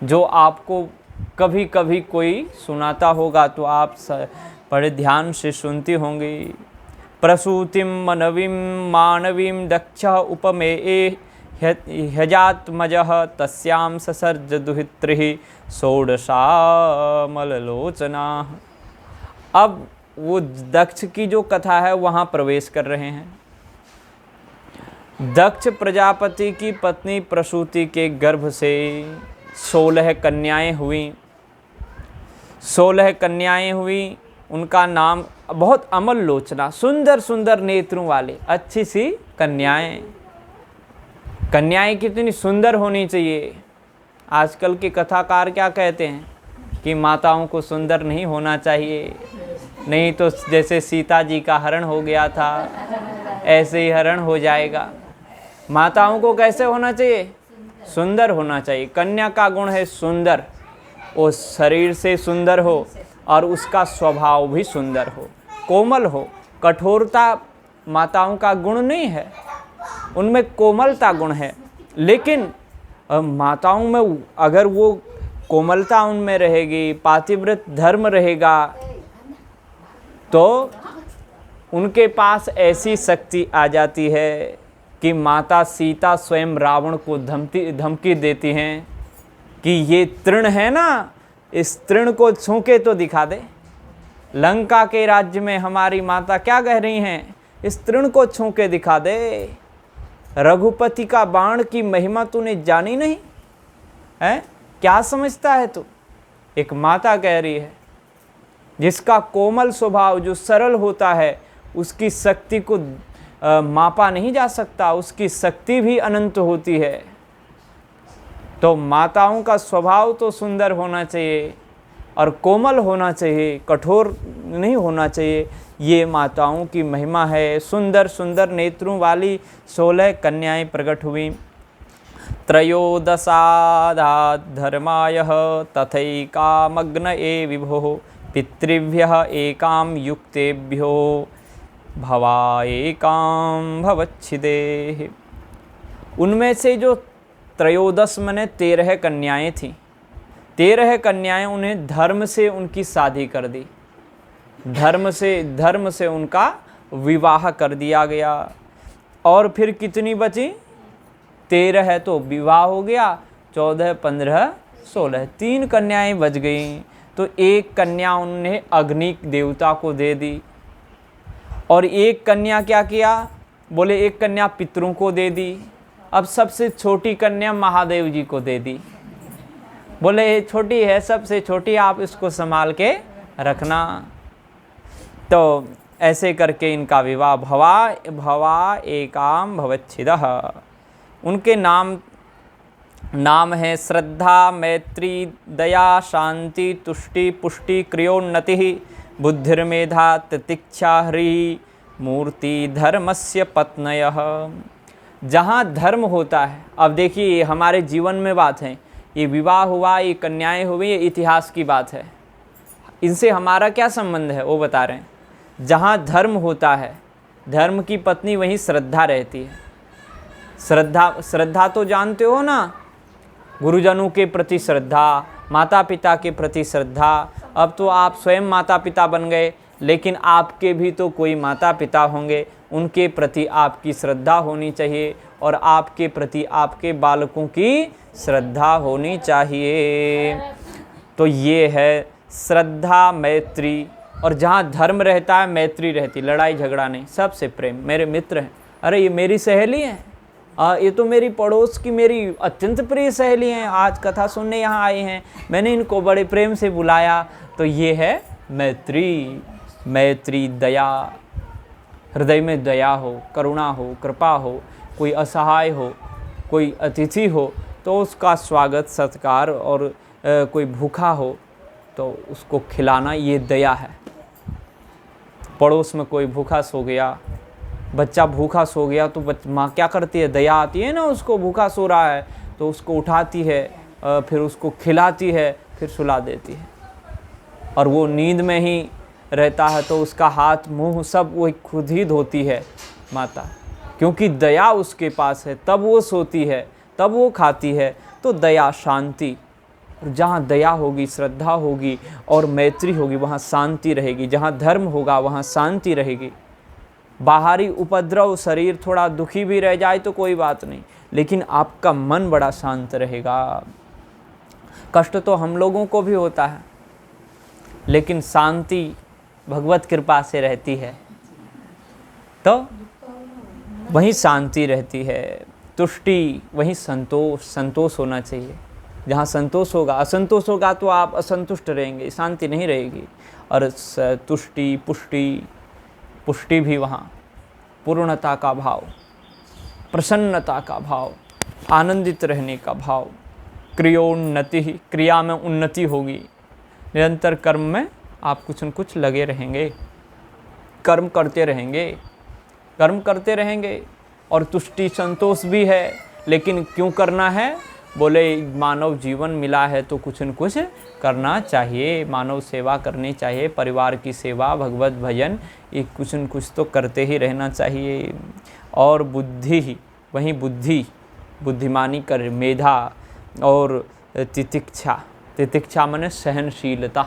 जो आपको कभी कभी कोई सुनाता होगा तो आप बड़े ध्यान से सुनती होंगी। प्रसूतिम मनवीं मानवीं दक्ष उपमेय ह्यजात्मजः तस्यां ससर्ज दुहित्रिः षोडशामललोचना। अब वो दक्ष की जो कथा है वहाँ प्रवेश कर रहे हैं। दक्ष प्रजापति की पत्नी प्रसूति के गर्भ से 16 कन्याएं हुई। 16 कन्याएं हुई। उनका नाम बहुत अमल लोचना, सुंदर सुंदर नेत्रों वाले अच्छी सी कन्याएं। कन्याएं कितनी सुंदर होनी चाहिए। आजकल के कथाकार क्या कहते हैं कि माताओं को सुंदर नहीं होना चाहिए, नहीं तो जैसे सीता जी का हरण हो गया था ऐसे ही हरण हो जाएगा। माताओं को कैसे होना चाहिए? सुंदर होना चाहिए। कन्या का गुण है सुंदर, वो शरीर से सुंदर हो और उसका स्वभाव भी सुंदर हो, कोमल हो। कठोरता माताओं का गुण नहीं है, उनमें कोमलता गुण है। लेकिन माताओं में अगर वो कोमलता उनमें रहेगी, पातिव्रत धर्म रहेगा, तो उनके पास ऐसी शक्ति आ जाती है कि माता सीता स्वयं रावण को धमकी देती हैं कि ये तृण है ना, इस तृण को छू के तो दिखा दे। लंका के राज्य में हमारी माता क्या कह रही हैं? इस तृण को छू के दिखा दे। रघुपति का बाण की महिमा तूने जानी नहीं है? क्या समझता है तू? एक माता कह रही है। जिसका कोमल स्वभाव, जो सरल होता है, उसकी शक्ति को मापा नहीं जा सकता, उसकी शक्ति भी अनंत होती है। तो माताओं का स्वभाव तो सुंदर होना चाहिए और कोमल होना चाहिए, कठोर नहीं होना चाहिए। ये माताओं की महिमा है। सुंदर सुंदर नेत्रों वाली 16 कन्याएं प्रकट हुई। त्रयोदशाधा धर्माय तथैकामग्न ए विभो पितृभ्यः एकां युक्तेभ्यो भवाएकां भवच्छिदेः। उनमें से जो त्रयोदश मने 13 कन्याएं थीं, 13 कन्याएं उन्हें धर्म से उनकी शादी कर दी। धर्म से उनका विवाह कर दिया गया। और फिर कितनी बची? 13 है तो विवाह हो गया, 14, 15, 16, 3 कन्याएं बच गईं। तो एक कन्या उन्होंने अग्नि देवता को दे दी, और एक कन्या क्या किया? बोले एक कन्या पितरों को दे दी। अब सबसे छोटी कन्या महादेव जी को दे दी। बोले ये छोटी है, सबसे छोटी, आप इसको संभाल के रखना। तो ऐसे करके इनका विवाह भवा एकाम भवच्छिदः। उनके नाम है श्रद्धा, मैत्री, दया, शांति, तुष्टि, पुष्टि, क्रियोन्नति, बुद्धिर्मेधा, तितिक्षा, ह्रीः, मूर्ति धर्मस्य पत्नयः। जहाँ धर्म होता है, अब देखिए हमारे जीवन में बात है, ये विवाह हुआ, ये कन्याएं हुई, ये इतिहास की बात है, इनसे हमारा क्या संबंध है वो बता रहे हैं। जहाँ धर्म होता है, धर्म की पत्नी वहीं श्रद्धा रहती है। श्रद्धा तो जानते हो ना, गुरुजनों के प्रति श्रद्धा, माता पिता के प्रति श्रद्धा। अब तो आप स्वयं माता पिता बन गए, लेकिन आपके भी तो कोई माता पिता होंगे, उनके प्रति आपकी श्रद्धा होनी चाहिए, और आपके प्रति आपके बालकों की श्रद्धा होनी चाहिए। तो ये है श्रद्धा, मैत्री। और जहाँ धर्म रहता है मैत्री रहती, लड़ाई झगड़ा नहीं, सबसे प्रेम। मेरे मित्र हैं, अरे ये मेरी सहेली हैं, ये तो मेरी पड़ोस की मेरी अत्यंत प्रिय सहेली हैं, आज कथा सुनने यहाँ आए हैं, मैंने इनको बड़े प्रेम से बुलाया। तो ये है मैत्री, दया, हृदय में दया हो, करुणा हो, कृपा हो, कोई असहाय हो, कोई अतिथि हो तो उसका स्वागत सत्कार, और कोई भूखा हो तो उसको खिलाना, ये दया है। पड़ोस में कोई भूखा सो गया, बच्चा भूखा सो गया तो माँ क्या करती है? दया आती है ना, उसको भूखा सो रहा है तो उसको उठाती है, फिर उसको खिलाती है, फिर सुला देती है। और वो नींद में ही रहता है तो उसका हाथ मुंह सब वो खुद ही धोती है माता, क्योंकि दया उसके पास है, तब वो सोती है, तब वो खाती है। तो दया, शांति। जहाँ दया होगी, श्रद्धा होगी और मैत्री होगी, वहाँ शांति रहेगी। जहाँ धर्म होगा वहाँ शांति रहेगी। बाहरी उपद्रव, शरीर थोड़ा दुखी भी रह जाए तो कोई बात नहीं, लेकिन आपका मन बड़ा शांत रहेगा। कष्ट तो हम लोगों को भी होता है, लेकिन शांति भगवत कृपा से रहती है, तो वहीं शांति रहती है। तुष्टि, वहीं संतोष होना चाहिए। जहाँ संतोष होगा, असंतोष होगा तो आप असंतुष्ट रहेंगे, शांति नहीं रहेगी। और तुष्टि, पुष्टि भी वहाँ, पूर्णता का भाव, प्रसन्नता का भाव, आनंदित रहने का भाव। क्रियोन्नति, क्रिया में उन्नति होगी। निरंतर कर्म में आप कुछ न कुछ लगे रहेंगे, कर्म करते रहेंगे। और तुष्टि, संतोष भी है, लेकिन क्यों करना है? बोले मानव जीवन मिला है तो कुछ न कुछ करना चाहिए, मानव सेवा करनी चाहिए, परिवार की सेवा, भगवत भजन, ये कुछ न कुछ तो करते ही रहना चाहिए। और बुद्धि, वहीं बुद्धिमानी कर, मेधा और तितिक्षा माने सहनशीलता।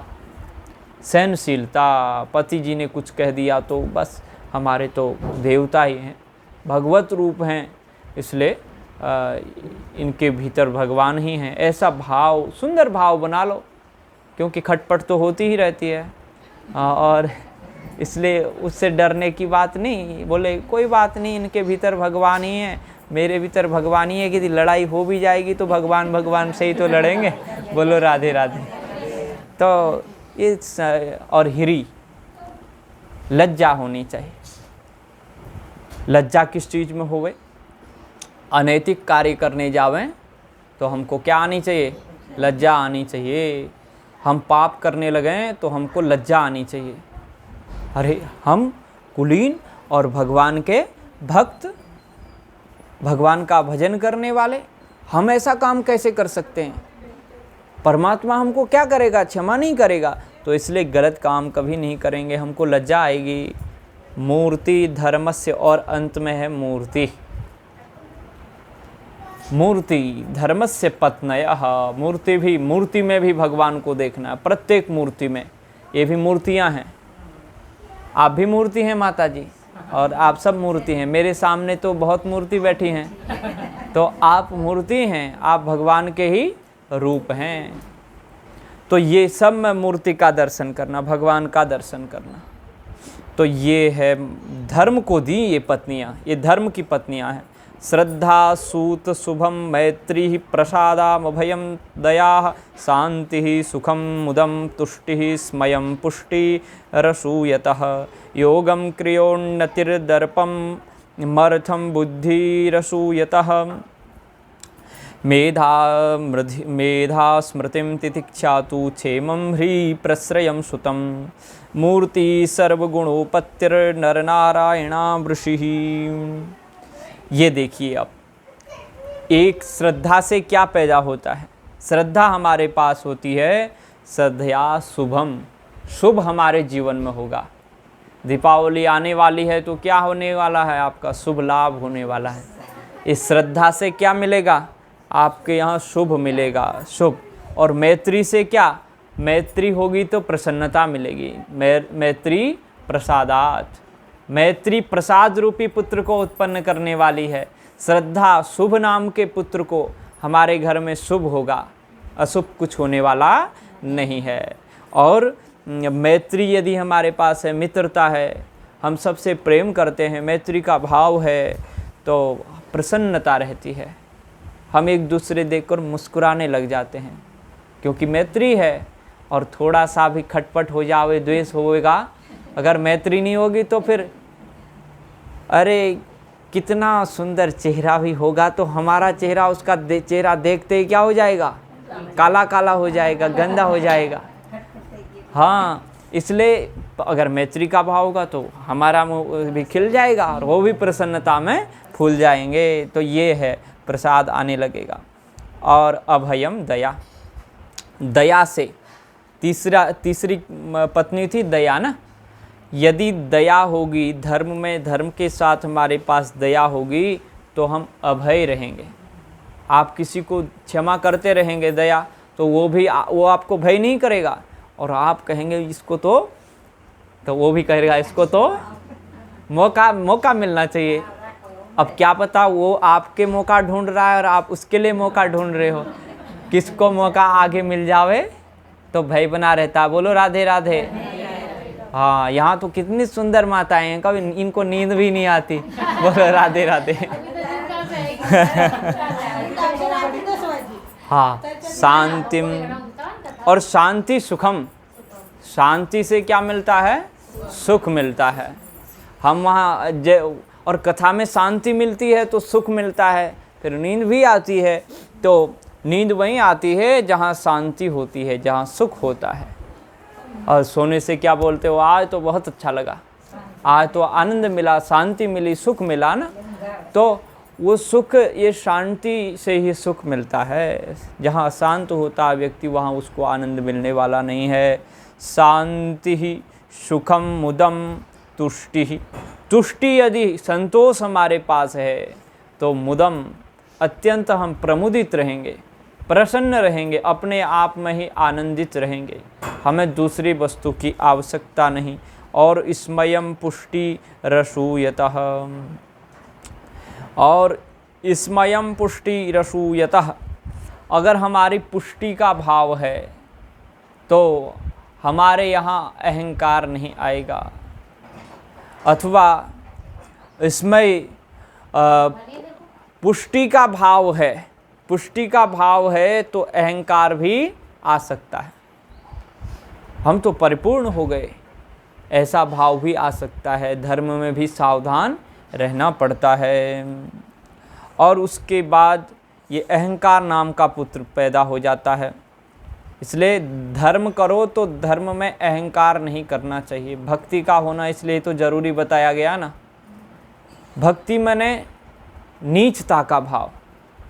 पति जी ने कुछ कह दिया तो बस, हमारे तो देवता ही हैं, भगवत रूप हैं, इसलिए इनके भीतर भगवान ही हैं, ऐसा भाव, सुंदर भाव बना लो। क्योंकि खटपट तो होती ही रहती है, और इसलिए उससे डरने की बात नहीं। बोले कोई बात नहीं, इनके भीतर भगवान ही है, मेरे भीतर भगवान ही है, कि लड़ाई हो भी जाएगी तो भगवान से ही तो लड़ेंगे। बोलो राधे राधे। तो ये और हिरी, लज्जा होनी चाहिए। लज्जा किस चीज़ में होवे? अनैतिक कार्य करने जावें तो हमको क्या आनी चाहिए? लज्जा आनी चाहिए। हम पाप करने लगें तो हमको लज्जा आनी चाहिए। अरे हम कुलीन और भगवान के भक्त, भगवान का भजन करने वाले, हम ऐसा काम कैसे कर सकते हैं? परमात्मा हमको क्या करेगा? क्षमा नहीं करेगा। तो इसलिए गलत काम कभी नहीं करेंगे, हमको लज्जा आएगी। मूर्ति धर्मस्य, और अंत में है मूर्ति धर्मस्य पत्नयः। मूर्ति में भी भगवान को देखना है, प्रत्येक मूर्ति में। ये भी मूर्तियां हैं, आप भी मूर्ति हैं माता जी, और आप सब मूर्ति हैं। मेरे सामने तो बहुत मूर्ति बैठी हैं, तो आप मूर्ति हैं, आप भगवान के ही रूप हैं। तो ये सब में मूर्ति का दर्शन करना, भगवान का दर्शन करना, तो ये है धर्म को दी ये पत्नियाँ, ये धर्म की पत्नियाँ हैं। श्रद्धा सूत शुभम मैत्री प्रसादाम अभयम दया शांति सुखम मुदम तुष्टि स्मयं पुष्टि रसूयतः योगम क्रियोन्नतिर्दर्पम मर्थम बुद्धिरसूयतः मेधा स्मृतिं तितिक्षातु क्षेमं ह्री प्रश्रयं सुतं मूर्ति सर्वगुणोपत्तिर्नरनारायणा वृषिः। ये देखिए, अब एक श्रद्धा से क्या पैदा होता है। श्रद्धा हमारे पास होती है, श्रद्धया शुभम, शुभ हमारे जीवन में होगा। दीपावली आने वाली है तो क्या होने वाला है, आपका शुभ लाभ होने वाला है। इस श्रद्धा से क्या मिलेगा, आपके यहाँ शुभ मिलेगा, शुभ। और मैत्री से क्या, मैत्री होगी तो प्रसन्नता मिलेगी। मैत्री प्रसादात, मैत्री प्रसाद रूपी पुत्र को उत्पन्न करने वाली है। श्रद्धा शुभ नाम के पुत्र को, हमारे घर में शुभ होगा, अशुभ कुछ होने वाला नहीं है। और मैत्री यदि हमारे पास है, मित्रता है, हम सबसे प्रेम करते हैं, मैत्री का भाव है, तो प्रसन्नता रहती है। हम एक दूसरे देखकर मुस्कुराने लग जाते हैं, क्योंकि मैत्री है। और थोड़ा सा भी खटपट हो जावे, द्वेष होएगा, अगर मैत्री नहीं होगी तो फिर अरे कितना सुंदर चेहरा भी होगा तो हमारा चेहरा उसका चेहरा देखते ही क्या हो जाएगा, काला काला हो जाएगा, गंदा हो जाएगा। हाँ, इसलिए अगर मैत्री का भाव होगा तो हमारा मुँह भी खिल जाएगा और वो भी प्रसन्नता में फूल जाएंगे। तो ये है, प्रसाद आने लगेगा। और अभयम दया, दया से तीसरी पत्नी थी दया ना। यदि दया होगी धर्म में, धर्म के साथ हमारे पास दया होगी तो हम अभय रहेंगे। आप किसी को क्षमा करते रहेंगे दया, तो वो आपको भय नहीं करेगा। और आप कहेंगे इसको तो वो भी कहेगा इसको तो मौका मिलना चाहिए। अब क्या पता वो आपके मौका ढूंढ रहा है और आप उसके लिए मौका ढूंढ रहे हो, किसको मौका आगे मिल जावे तो भय बना रहता। बोलो राधे राधे। हाँ, यहाँ तो कितनी सुंदर माताएं हैं, कभी इनको नींद भी नहीं आती। बोलो राधे राधे। हाँ, शांतिम, और शांति सुखम, शांति से क्या मिलता है, सुख मिलता है। हम वहाँ और कथा में शांति मिलती है तो सुख मिलता है, फिर नींद भी आती है। तो नींद वहीं आती है जहाँ शांति होती है, जहाँ सुख होता है। और सोने से क्या बोलते हो, आज तो बहुत अच्छा लगा, आज तो आनंद मिला, शांति मिली, सुख मिला ना। तो वो सुख, ये शांति से ही सुख मिलता है। जहाँ शांत होता है व्यक्ति, वहाँ उसको आनंद मिलने वाला नहीं है। शांति ही सुखम मुदम तुष्टि, तुष्टि यदि संतोष हमारे पास है तो मुदम, अत्यंत हम प्रमुदित रहेंगे, प्रसन्न रहेंगे, अपने आप में ही आनंदित रहेंगे, हमें दूसरी वस्तु की आवश्यकता नहीं। और स्मयं पुष्टि रसूयतः, और स्मयं पुष्टि रसूयतः, अगर हमारी पुष्टि का भाव है तो हमारे यहाँ अहंकार नहीं आएगा। अथवा इसमें पुष्टि का भाव है, पुष्टि का भाव है तो अहंकार भी आ सकता है। हम तो परिपूर्ण हो गए, ऐसा भाव भी आ सकता है। धर्म में भी सावधान रहना पड़ता है। और उसके बाद ये अहंकार नाम का पुत्र पैदा हो जाता है। इसलिए धर्म करो तो धर्म में अहंकार नहीं करना चाहिए। भक्ति का होना इसलिए तो ज़रूरी बताया गया ना। भक्ति माने नीचता का भाव,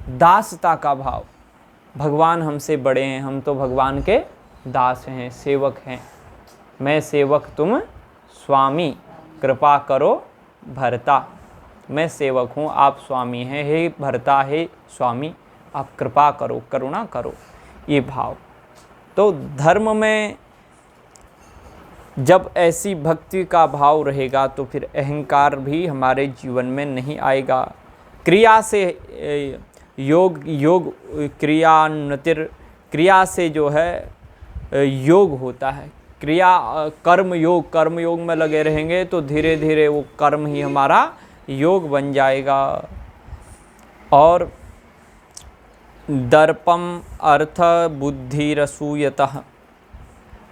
दासता का भाव। भगवान हमसे बड़े हैं, हम तो भगवान के दास हैं, सेवक हैं। मैं सेवक तुम स्वामी, कृपा करो भरता। मैं सेवक हूँ, आप स्वामी हैं। हे भरता, हे स्वामी, आप कृपा करो, करुणा करो, ये भाव। तो धर्म में जब ऐसी भक्ति का भाव रहेगा तो फिर अहंकार भी हमारे जीवन में नहीं आएगा। क्रिया से योग क्रिया से जो है योग होता है। कर्म योग में लगे रहेंगे तो धीरे धीरे वो कर्म ही हमारा योग बन जाएगा। और दर्पम अर्थ बुद्धिरसूयतः,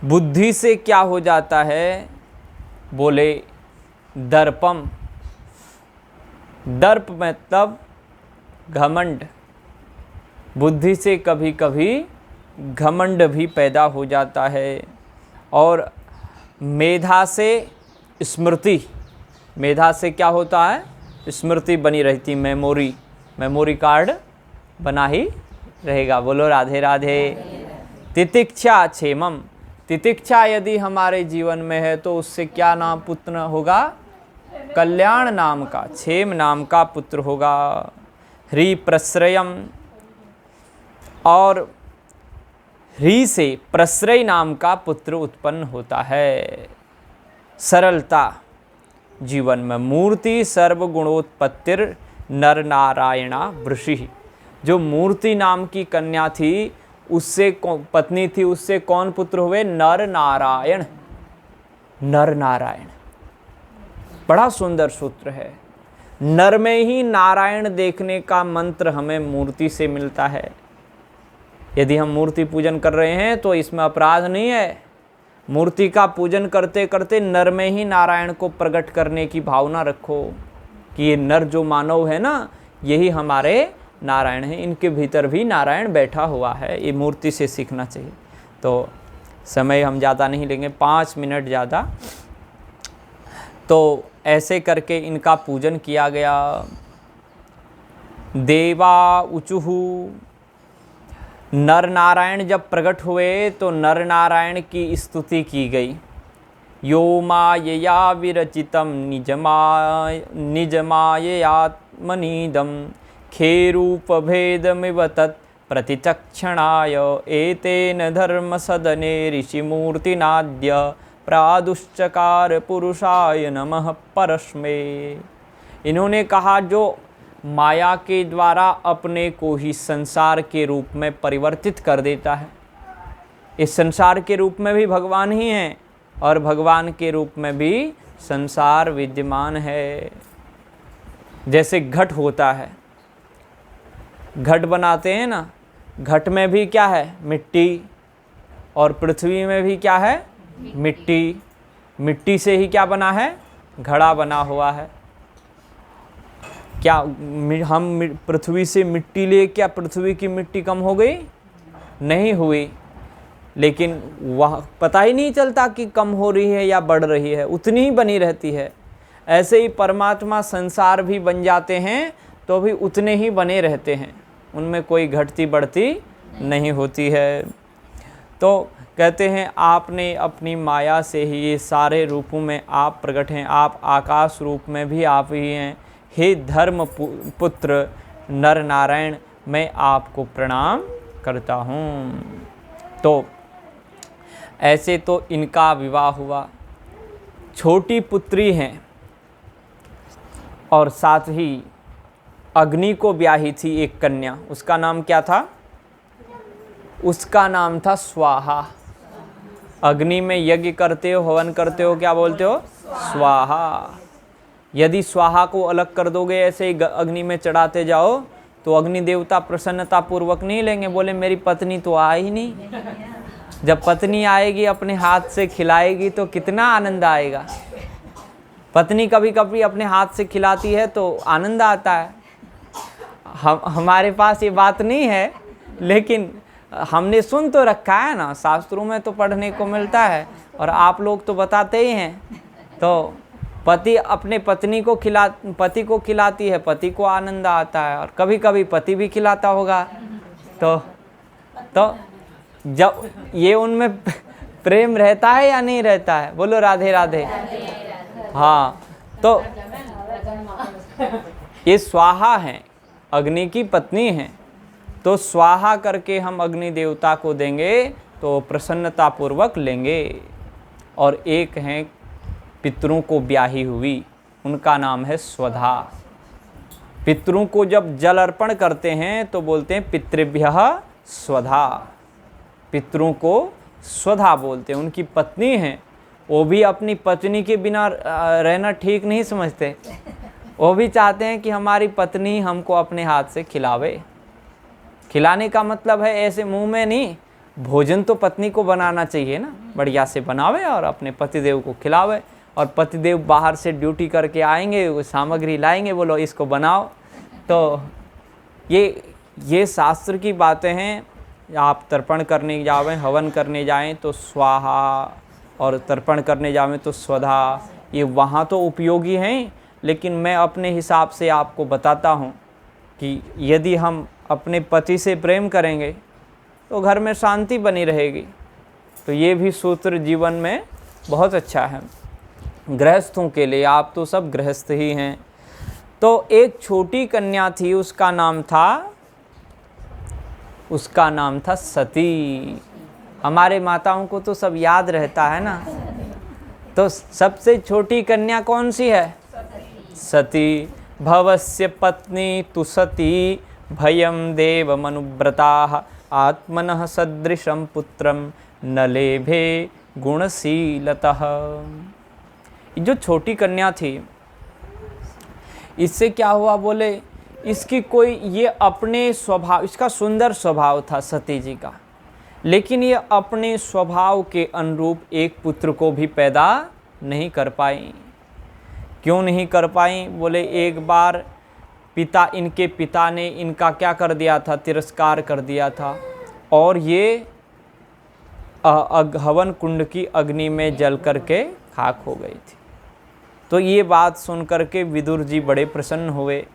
बुद्धि से क्या हो जाता है, बोले दर्पम, दर्प मतलब घमंड, बुद्धि से कभी कभी घमंड भी पैदा हो जाता है। और मेधा से स्मृति, मेधा से क्या होता है, स्मृति बनी रहती, मेमोरी कार्ड बना ही रहेगा। बोलो राधे राधे। तितिक्षा क्षेमम, तितिक्षा यदि हमारे जीवन में है तो उससे क्या नाम पुत्र होगा, कल्याण नाम का, क्षेम नाम का पुत्र होगा। ह्री प्रश्रयम, और ह्री से प्रश्रय नाम का पुत्र उत्पन्न होता है। सरलता जीवन में। मूर्ति सर्वगुणोत्पत्तिर नर नारायणा वृषि, जो मूर्ति नाम की कन्या थी उससे पत्नी थी, उससे कौन पुत्र हुए, नर नारायण। नर नारायण बड़ा सुंदर सूत्र है। नर में ही नारायण देखने का मंत्र हमें मूर्ति से मिलता है। यदि हम मूर्ति पूजन कर रहे हैं तो इसमें अपराध नहीं है। मूर्ति का पूजन करते करते नर में ही नारायण को प्रकट करने की भावना रखो कि ये नर जो मानव है ना, यही हमारे नारायण हैं, इनके भीतर भी नारायण बैठा हुआ है। ये मूर्ति से सीखना चाहिए। तो समय हम ज़्यादा नहीं लेंगे, 5 मिनट ज़्यादा। तो ऐसे करके इनका पूजन किया गया। देवा उचुहु, नर नारायण जब प्रकट हुए तो नर नारायण की स्तुति की गई। यो मायया विरचितम निजमाययात्मनीदम खेरूपभेदमिव तत् प्रतिचक्षणाय एतेन धर्मसदने ऋषिमूर्तिनाद्य प्रादुश्चकार पुरुषाय नमः परस्मै। इन्होंने कहा जो माया के द्वारा अपने को ही संसार के रूप में परिवर्तित कर देता है। इस संसार के रूप में भी भगवान ही हैं और भगवान के रूप में भी संसार विद्यमान है। जैसे घट होता है, घट बनाते हैं ना, घट में भी क्या है, मिट्टी, और पृथ्वी में भी क्या है, मिट्टी। मिट्टी से ही क्या बना है, घड़ा बना हुआ है। क्या हम पृथ्वी से मिट्टी ले, क्या पृथ्वी की मिट्टी कम हो गई, नहीं हुई, लेकिन वह पता ही नहीं चलता कि कम हो रही है या बढ़ रही है, उतनी ही बनी रहती है। ऐसे ही परमात्मा संसार भी बन जाते हैं तो भी उतने ही बने रहते हैं, उनमें कोई घटती बढ़ती नहीं होती है। तो कहते हैं आपने अपनी माया से ही ये सारे रूपों में आप प्रकट हैं, आप आकाश रूप में भी आप ही हैं। हे धर्म पुत्र नर नारायण, मैं आपको प्रणाम करता हूँ। तो ऐसे तो इनका विवाह हुआ। छोटी पुत्री हैं और साथ ही अग्नि को ब्याही थी एक कन्या, उसका नाम क्या था, उसका नाम था स्वाहा। अग्नि में यज्ञ करते हो, हवन करते हो, क्या बोलते हो, स्वाहा। यदि स्वाहा को अलग कर दोगे, ऐसे ही अग्नि में चढ़ाते जाओ, तो अग्नि देवता प्रसन्नता पूर्वक नहीं लेंगे, बोले मेरी पत्नी तो आई ही नहीं। जब पत्नी आएगी अपने हाथ से खिलाएगी तो कितना आनंद आएगा। पत्नी कभी कभी अपने हाथ से खिलाती है तो आनंद आता है। हमारे पास ये बात नहीं है, लेकिन हमने सुन तो रखा है ना, शास्त्रों में तो पढ़ने को मिलता है और आप लोग तो बताते ही हैं। तो पति अपने पत्नी को पति को खिलाती है, पति को आनंद आता है, और कभी कभी पति भी खिलाता होगा। तो जब ये उनमें प्रेम रहता है या नहीं रहता है, बोलो राधे राधे। हाँ, तो ये स्वाहा हैं, अग्नि की पत्नी हैं, तो स्वाहा करके हम अग्नि देवता को देंगे तो प्रसन्नता पूर्वक लेंगे। और एक हैं पितरों को ब्याही हुई, उनका नाम है स्वधा। पितरों को जब जल अर्पण करते हैं तो बोलते हैं पितृभ्यः स्वधा, पितरों को स्वधा बोलते हैं। उनकी पत्नी हैं, वो भी अपनी पत्नी के बिना रहना ठीक नहीं समझते, वो भी चाहते हैं कि हमारी पत्नी हमको अपने हाथ से खिलावे। खिलाने का मतलब है ऐसे मुंह में नहीं, भोजन तो पत्नी को बनाना चाहिए ना, बढ़िया से बनावे और अपने पतिदेव को खिलावे। और पतिदेव बाहर से ड्यूटी करके आएंगे, वो सामग्री लाएंगे, बोलो इसको बनाओ। तो ये शास्त्र की बातें हैं। आप तर्पण करने जावें, हवन करने जाएं तो स्वाहा, और तर्पण करने जावें तो स्वधा। ये वहाँ तो उपयोगी हैं, लेकिन मैं अपने हिसाब से आपको बताता हूँ कि यदि हम अपने पति से प्रेम करेंगे तो घर में शांति बनी रहेगी। तो ये भी सूत्र जीवन में बहुत अच्छा है गृहस्थों के लिए। आप तो सब गृहस्थ ही हैं। तो एक छोटी कन्या थी, उसका नाम था सती। हमारे माताओं को तो सब याद रहता है ना। तो सबसे छोटी कन्या कौन सी है? सती। भवस्य पत्नी तु सती भयं देवमनुव्रताः आत्मनः सदृशं पुत्रं न लेभे गुणशीलतः। जो छोटी कन्या थी, इससे क्या हुआ? बोले इसकी कोई ये अपने स्वभाव, इसका सुंदर स्वभाव था सती जी का, लेकिन ये अपने स्वभाव के अनुरूप एक पुत्र को भी पैदा नहीं कर पाई। क्यों नहीं कर पाई? बोले एक बार इनके पिता ने इनका क्या कर दिया था? तिरस्कार कर दिया था, और ये हवन कुंड की अग्नि में जल करके खाक हो गई थी। तो ये बात सुन करके विदुर जी बड़े प्रसन्न हुए।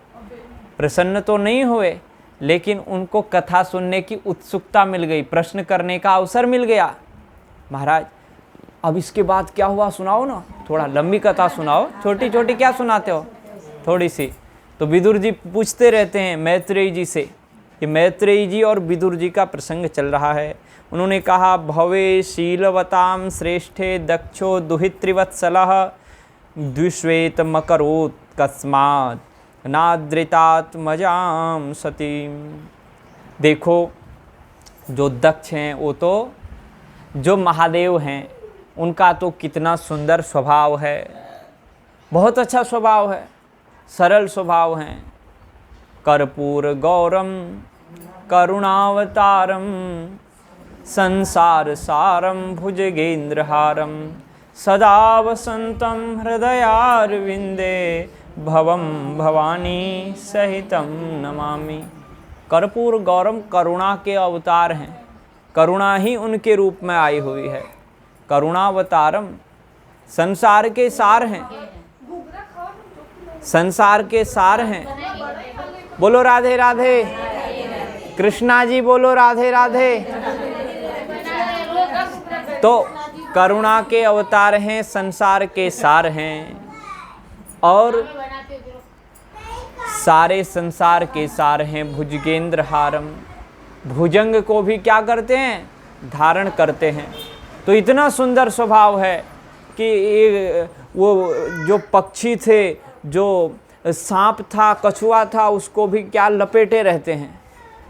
प्रसन्न तो नहीं हुए, लेकिन उनको कथा सुनने की उत्सुकता मिल गई, प्रश्न करने का अवसर मिल गया। महाराज अब इसके बाद क्या हुआ सुनाओ ना, थोड़ा लंबी कथा सुनाओ, छोटी छोटी क्या सुनाते हो, थोड़ी सी। तो विदुर जी पूछते रहते हैं मैत्रेयी जी से। ये मैत्रेयी जी और विदुर जी का प्रसंग चल रहा है। उन्होंने कहा भवे शीलवताम श्रेष्ठे दक्षो दुहित्रिवत्सलः द्विश्वेत मकरोत् कस्मात् नाद्रितात्मजाम सतीम। देखो जो दक्ष हैं, वो तो जो महादेव हैं, उनका तो कितना सुंदर स्वभाव है, बहुत अच्छा स्वभाव है, सरल स्वभाव हैं। कर्पूर गौरम करुणावतारम संसार सारम भुजगेंद्रहारम सदा वसंतम हृदयारविंदे भवम भवानी सहितम नमामि। कर्पूर गौरम करुणा के अवतार हैं, करुणा ही उनके रूप में आई हुई है। करुणावतारम संसार के सार हैं, संसार के सार हैं। बोलो राधे राधे, कृष्णा जी बोलो राधे राधे। तो करुणा के अवतार हैं, संसार के सार हैं, और सारे संसार के सार हैं। भुजगेंद्र हारम, भुजंग को भी क्या करते हैं? धारण करते हैं। तो इतना सुंदर स्वभाव है कि वो जो पक्षी थे, जो सांप था, कछुआ था, उसको भी क्या लपेटे रहते हैं।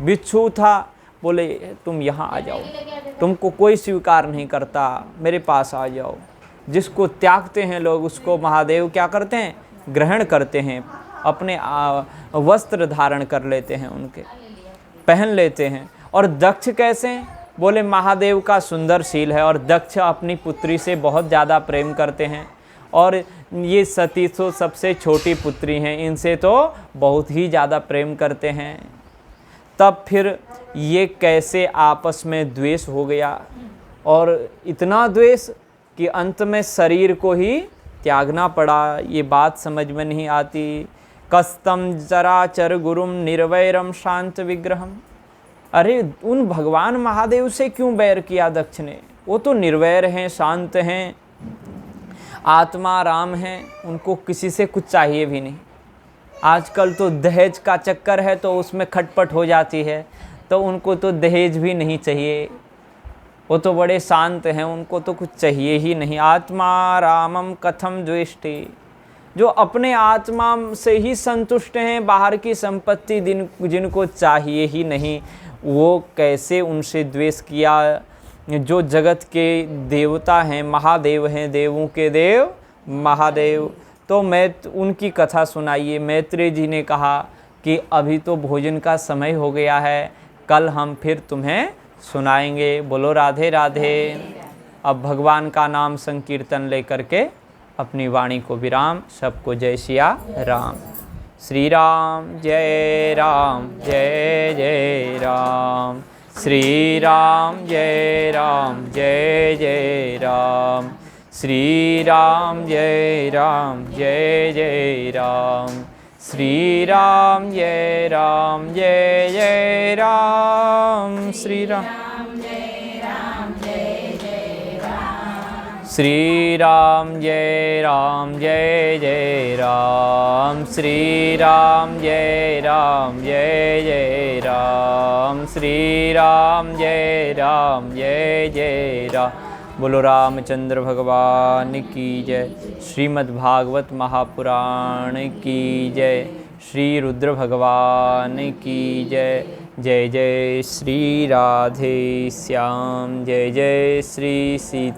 बिच्छू था, बोले तुम यहाँ आ जाओ, तुमको कोई स्वीकार नहीं करता, मेरे पास आ जाओ। जिसको त्यागते हैं लोग, उसको महादेव क्या करते हैं? ग्रहण करते हैं, अपने वस्त्र धारण कर लेते हैं, उनके पहन लेते हैं। और दक्ष कैसे? बोले महादेव का सुंदर शील है, और दक्ष अपनी पुत्री से बहुत ज़्यादा प्रेम करते हैं। और ये सती तो सबसे छोटी पुत्री हैं, इनसे तो बहुत ही ज़्यादा प्रेम करते हैं। तब फिर ये कैसे आपस में द्वेष हो गया, और इतना द्वेष कि अंत में शरीर को ही त्यागना पड़ा। ये बात समझ में नहीं आती। कस्तम चराचर गुरुम निर्वैरम शांत विग्रहम। अरे उन भगवान महादेव से क्यों बैर किया दक्ष ने? वो तो निर्वैर हैं, शांत हैं, आत्मा राम हैं, उनको किसी से कुछ चाहिए भी नहीं। आजकल तो दहेज का चक्कर है, तो उसमें खटपट हो जाती है, तो उनको तो दहेज भी नहीं चाहिए। वो तो बड़े शांत हैं, उनको तो कुछ चाहिए ही नहीं। आत्मा रामम कथम द्वेष्टे, जो अपने आत्मा से ही संतुष्ट हैं, बाहर की संपत्ति जिनको चाहिए ही नहीं, वो कैसे उनसे द्वेष किया। जो जगत के देवता हैं, महादेव हैं, देवों के देव महादेव। तो उनकी कथा सुनाइए। मैत्रेय जी ने कहा कि अभी तो भोजन का समय हो गया है, कल हम फिर तुम्हें सुनाएंगे। बोलो राधे राधे। अब भगवान का नाम संकीर्तन लेकर के अपनी वाणी को विराम। सबको जय सिया राम। श्री राम जय राम, जय जय राम। श्री राम जय राम, जय जय राम। श्री राम जय राम, जय जय राम। श्री राम जय राम, जय जय राम। श्री राम जय राम, जय जय राम। श्री राम जय राम, जय जय राम। श्री राम जय राम, जय जय राम। श्री राम जय राम, जय जय राम। बोलो रामचंद्र भगवान की जय। श्रीमद् भागवत महापुराण की जय। श्री रुद्र भगवान की जय। जय जय श्री राधे श्याम, जय जय श्री सीता।